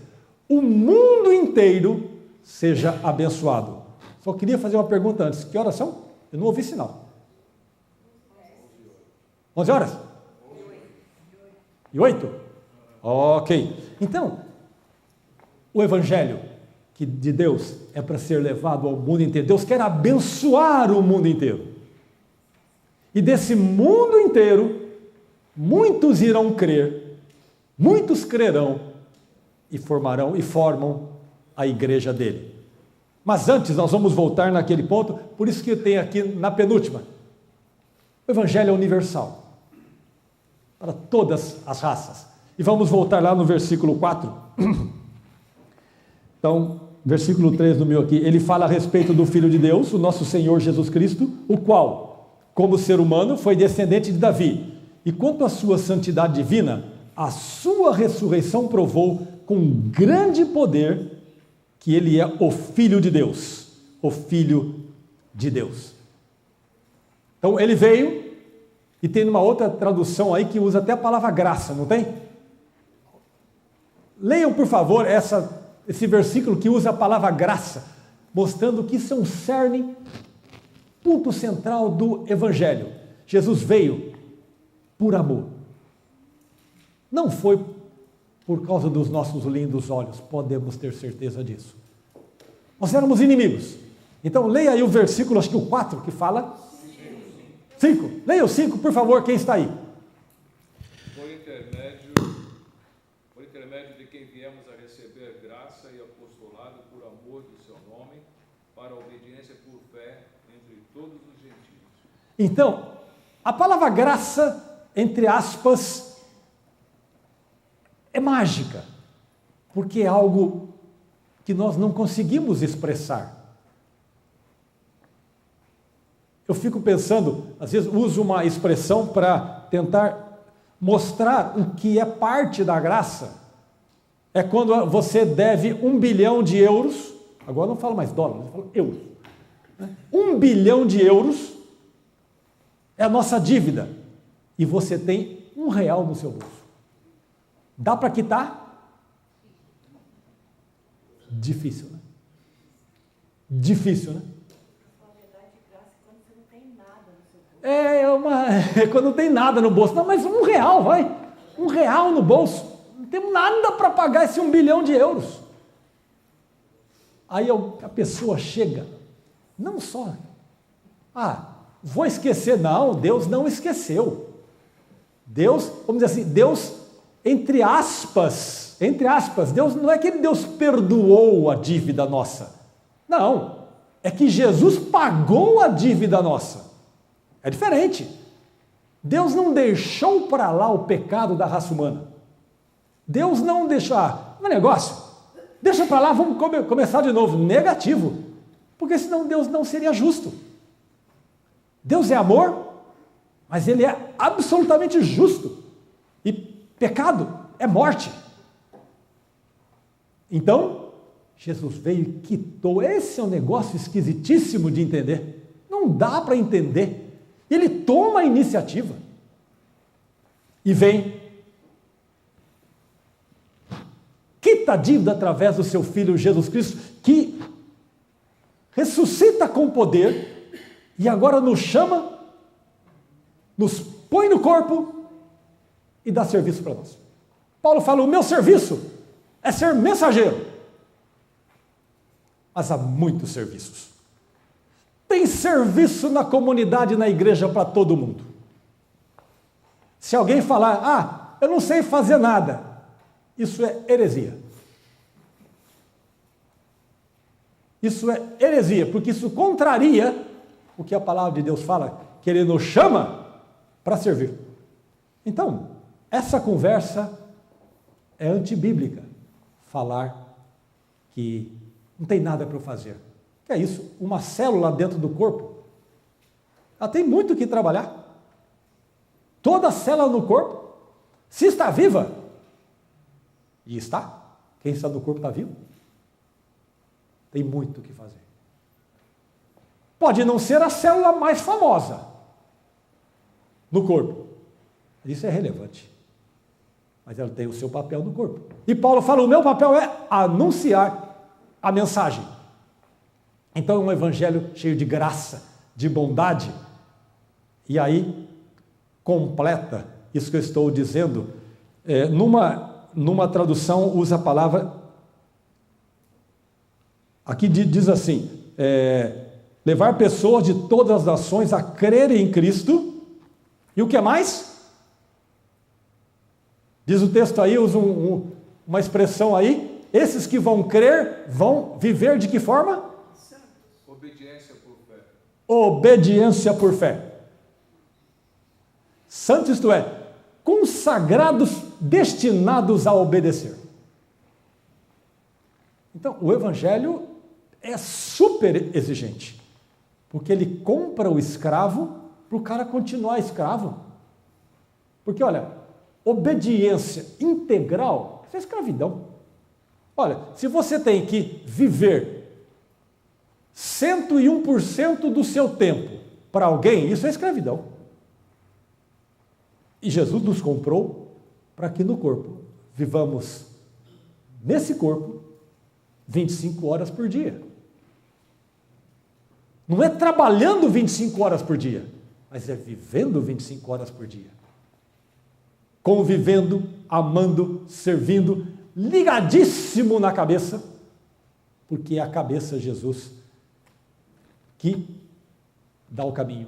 o mundo inteiro seja abençoado. Só queria fazer uma pergunta antes. Que horas são? Eu não ouvi sinal. 11 horas? E 8? Ok. Então, o evangelho de Deus é para ser levado ao mundo inteiro. Deus quer abençoar o mundo inteiro. E desse mundo inteiro, muitos irão crer, muitos crerão e formam a igreja dele. Mas antes nós vamos voltar naquele ponto, por isso que eu tenho aqui na penúltima. O evangelho é universal, para todas as raças. E vamos voltar lá no versículo 4. Então, versículo 3 do meu aqui, ele fala a respeito do Filho de Deus, o nosso Senhor Jesus Cristo, o qual, como ser humano, foi descendente de Davi. E quanto à sua santidade divina, a sua ressurreição provou com grande poder que ele é o Filho de Deus. O Filho de Deus. Então ele veio, e tem uma outra tradução aí que usa até a palavra graça, não tem? Leiam, por favor, esse versículo que usa a palavra graça, mostrando que isso é um cerne, ponto central do Evangelho. Jesus veio por amor. Não foi por causa dos nossos lindos olhos, podemos ter certeza disso. Nós éramos inimigos. Então leia aí o versículo, acho que o 4, que fala... 5. Leia o 5, por favor, quem está aí? Por intermédio de quem viemos a receber graça e apostolado por amor do seu nome, para a obediência por fé entre todos os gentios. Então, a palavra graça, entre aspas, é mágica, porque é algo que nós não conseguimos expressar. Eu fico pensando, às vezes uso uma expressão para tentar mostrar o que é parte da graça. É quando você deve 1 bilhão de euros, agora não falo mais dólares, eu falo euros. 1 bilhão de euros é a nossa dívida, e você tem R$1 no seu bolso. Dá para quitar? Difícil, né? Difícil, né? Quando não tem nada no bolso. Não, mas R$1, vai. R$1 no bolso. Não temos nada para pagar esse 1 bilhão de euros. Aí a pessoa chega, não só, vou esquecer. Não, Deus não esqueceu. Deus, vamos dizer assim, Deus, entre aspas, Deus não é que Deus perdoou a dívida nossa. Não, é que Jesus pagou a dívida nossa. É diferente. Deus não deixou para lá o pecado da raça humana. Deus não deixou, um negócio, deixa para lá, vamos começar de novo. Negativo, porque senão Deus não seria justo. Deus é amor, mas Ele é absolutamente justo. E pecado é morte. Então, Jesus veio e quitou. Esse é um negócio esquisitíssimo de entender. Não dá para entender. Ele toma a iniciativa e vem, quita a dívida através do seu Filho Jesus Cristo, que ressuscita com poder e agora nos chama, nos põe no corpo e dá serviço para nós. Paulo fala, o meu serviço é ser mensageiro, mas há muitos serviços. Tem serviço na comunidade, na igreja, para todo mundo. Se alguém falar, eu não sei fazer nada, isso é heresia. Isso é heresia, porque isso contraria o que a palavra de Deus fala, que Ele nos chama para servir. Então, essa conversa é antibíblica, falar que não tem nada para eu fazer. Que é isso? Uma célula dentro do corpo, ela tem muito o que trabalhar. Toda célula no corpo, se está viva, e está, quem está no corpo está vivo, tem muito o que fazer. Pode não ser a célula mais famosa no corpo, isso é relevante, mas ela tem o seu papel no corpo. E Paulo fala, o meu papel é anunciar a mensagem. Então é um evangelho cheio de graça, de bondade, e aí completa isso que eu estou dizendo. Numa tradução usa a palavra, aqui diz assim, levar pessoas de todas as nações a crerem em Cristo, e o que mais? Diz o texto aí, usa uma expressão aí, esses que vão crer, vão viver de que forma? Obediência por fé. Obediência por fé. Santos, isto é, consagrados, destinados a obedecer. Então, o Evangelho é super exigente, porque ele compra o escravo para o cara continuar escravo. Porque, olha, obediência integral, isso é escravidão. Olha, se você tem que viver 101% do seu tempo para alguém, isso é escravidão. E Jesus nos comprou para que no corpo vivamos nesse corpo 25 horas por dia. Não é trabalhando 25 horas por dia, mas é vivendo 25 horas por dia. Convivendo, amando, servindo, ligadíssimo na cabeça, porque é a cabeça Jesus que dá o caminho,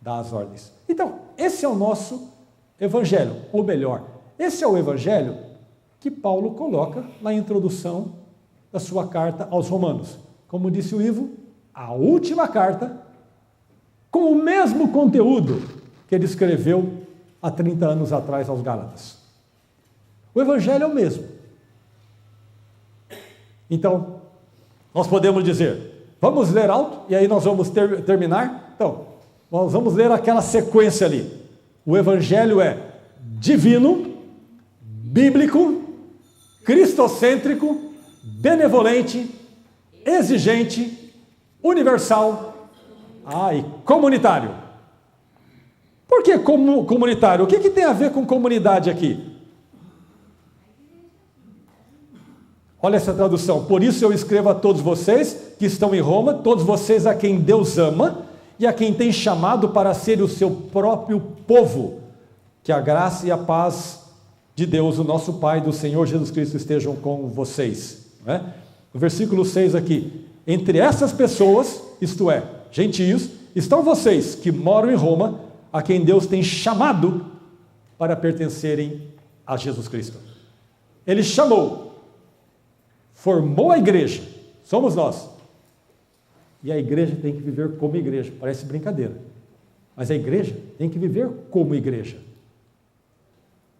dá as ordens. Então, esse é o nosso evangelho, ou melhor, esse é o evangelho que Paulo coloca na introdução da sua carta aos Romanos. Como disse o Ivo, a última carta com o mesmo conteúdo que ele escreveu há 30 anos atrás aos Gálatas. O Evangelho é o mesmo. Então, nós podemos dizer, vamos ler alto, e aí nós vamos terminar. Então, nós vamos ler aquela sequência ali. O Evangelho é divino, bíblico, cristocêntrico, benevolente, exigente, universal, e comunitário. Por que comunitário? O que tem a ver com comunidade aqui? Olha essa tradução. Por isso eu escrevo a todos vocês que estão em Roma, todos vocês a quem Deus ama e a quem tem chamado para ser o seu próprio povo. Que a graça e a paz de Deus, o nosso Pai, do Senhor Jesus Cristo, estejam com vocês. Não é? No versículo 6 aqui. Entre essas pessoas, isto é, gentios, estão vocês que moram em Roma, a quem Deus tem chamado para pertencerem a Jesus Cristo. Ele chamou, formou a igreja, somos nós. E a igreja tem que viver como igreja, parece brincadeira. Mas a igreja tem que viver como igreja.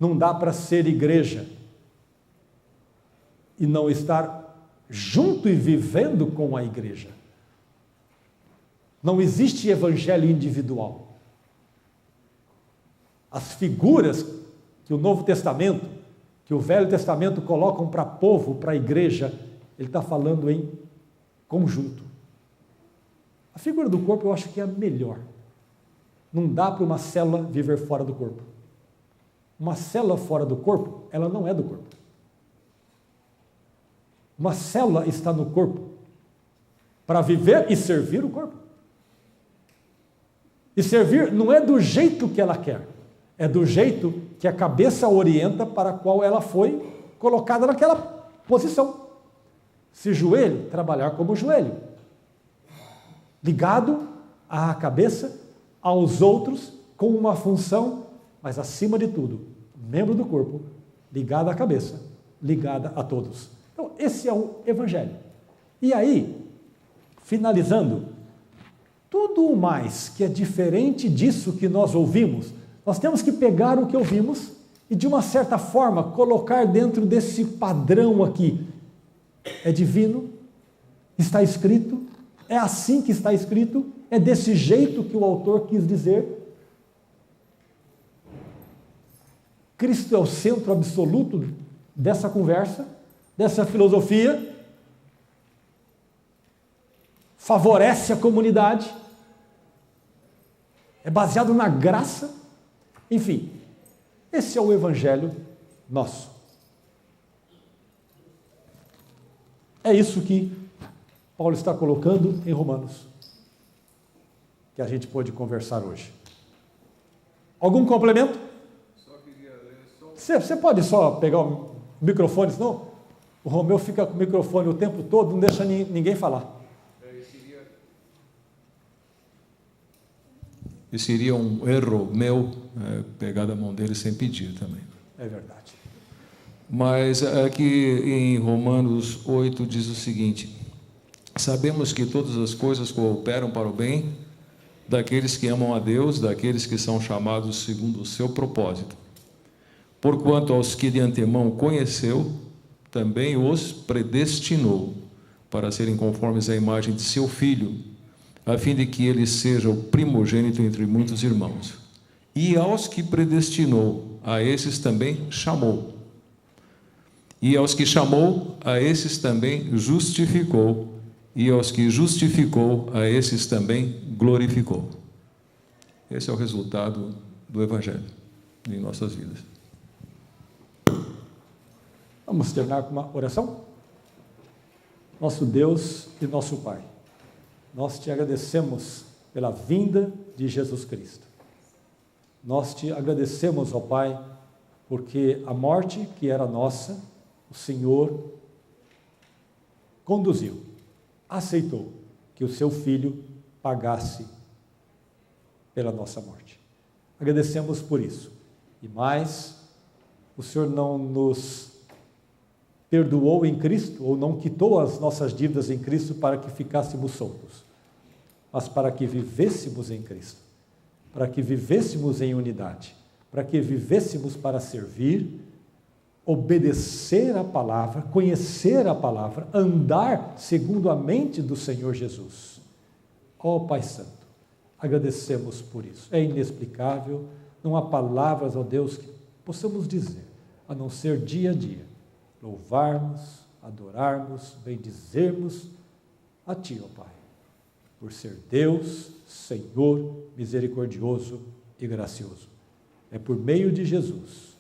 Não dá para ser igreja e não estar junto e vivendo com a igreja. Não existe evangelho individual. As figuras que o Novo Testamento, que o Velho Testamento colocam para povo, para a igreja, ele está falando em conjunto. A figura do corpo eu acho que é a melhor. Não dá para uma célula viver fora do corpo. Uma célula fora do corpo, ela não é do corpo. Uma célula está no corpo para viver e servir o corpo. E servir não é do jeito que ela quer, é do jeito que a cabeça orienta para a qual ela foi colocada naquela posição. Se joelho, trabalhar como joelho, ligado à cabeça, aos outros, com uma função, mas acima de tudo, membro do corpo, ligado à cabeça, ligada a todos. Então, esse é o Evangelho. E aí, finalizando, tudo o mais que é diferente disso que nós ouvimos, nós temos que pegar o que ouvimos e, de uma certa forma, colocar dentro desse padrão aqui. É divino, está escrito, é assim que está escrito, é desse jeito que o autor quis dizer. Cristo é o centro absoluto dessa conversa, dessa filosofia, favorece a comunidade, é baseado na graça, enfim, esse é o Evangelho nosso. É isso que Paulo está colocando em Romanos, que a gente pôde conversar hoje. Algum complemento? Você pode só pegar o microfone, senão o Romeu fica com o microfone o tempo todo, não deixa ninguém falar. E seria um erro meu pegar da mão dele sem pedir também. É verdade. Mas aqui em Romanos 8 diz o seguinte: sabemos que todas as coisas cooperam para o bem daqueles que amam a Deus, daqueles que são chamados segundo o seu propósito. Porquanto aos que de antemão conheceu, também os predestinou para serem conformes à imagem de seu Filho, a fim de que ele seja o primogênito entre muitos irmãos. E aos que predestinou, a esses também chamou. E aos que chamou, a esses também justificou. E aos que justificou, a esses também glorificou. Esse é o resultado do Evangelho em nossas vidas. Vamos terminar com uma oração? Nosso Deus e nosso Pai, nós te agradecemos pela vinda de Jesus Cristo. Nós te agradecemos, ó Pai, porque a morte que era nossa, o Senhor conduziu, aceitou que o seu Filho pagasse pela nossa morte. Agradecemos por isso. E mais, o Senhor não nos perdoou em Cristo, ou não quitou as nossas dívidas em Cristo para que ficássemos soltos, mas para que vivêssemos em Cristo, para que vivêssemos em unidade, para que vivêssemos para servir obedecer a palavra, conhecer a palavra, andar segundo a mente do Senhor Jesus. Ó Pai Santo, agradecemos por isso. É inexplicável, não há palavras, ó Deus, que possamos dizer, a não ser dia a dia, louvarmos, adorarmos, bendizermos a Ti, ó Pai, por ser Deus, Senhor, misericordioso e gracioso. É por meio de Jesus,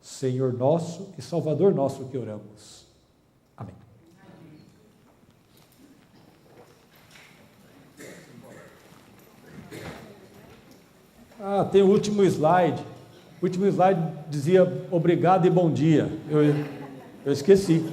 Senhor nosso e Salvador nosso, que oramos. Amém. Tem o último slide. O último slide dizia obrigado e bom dia. Eu esqueci.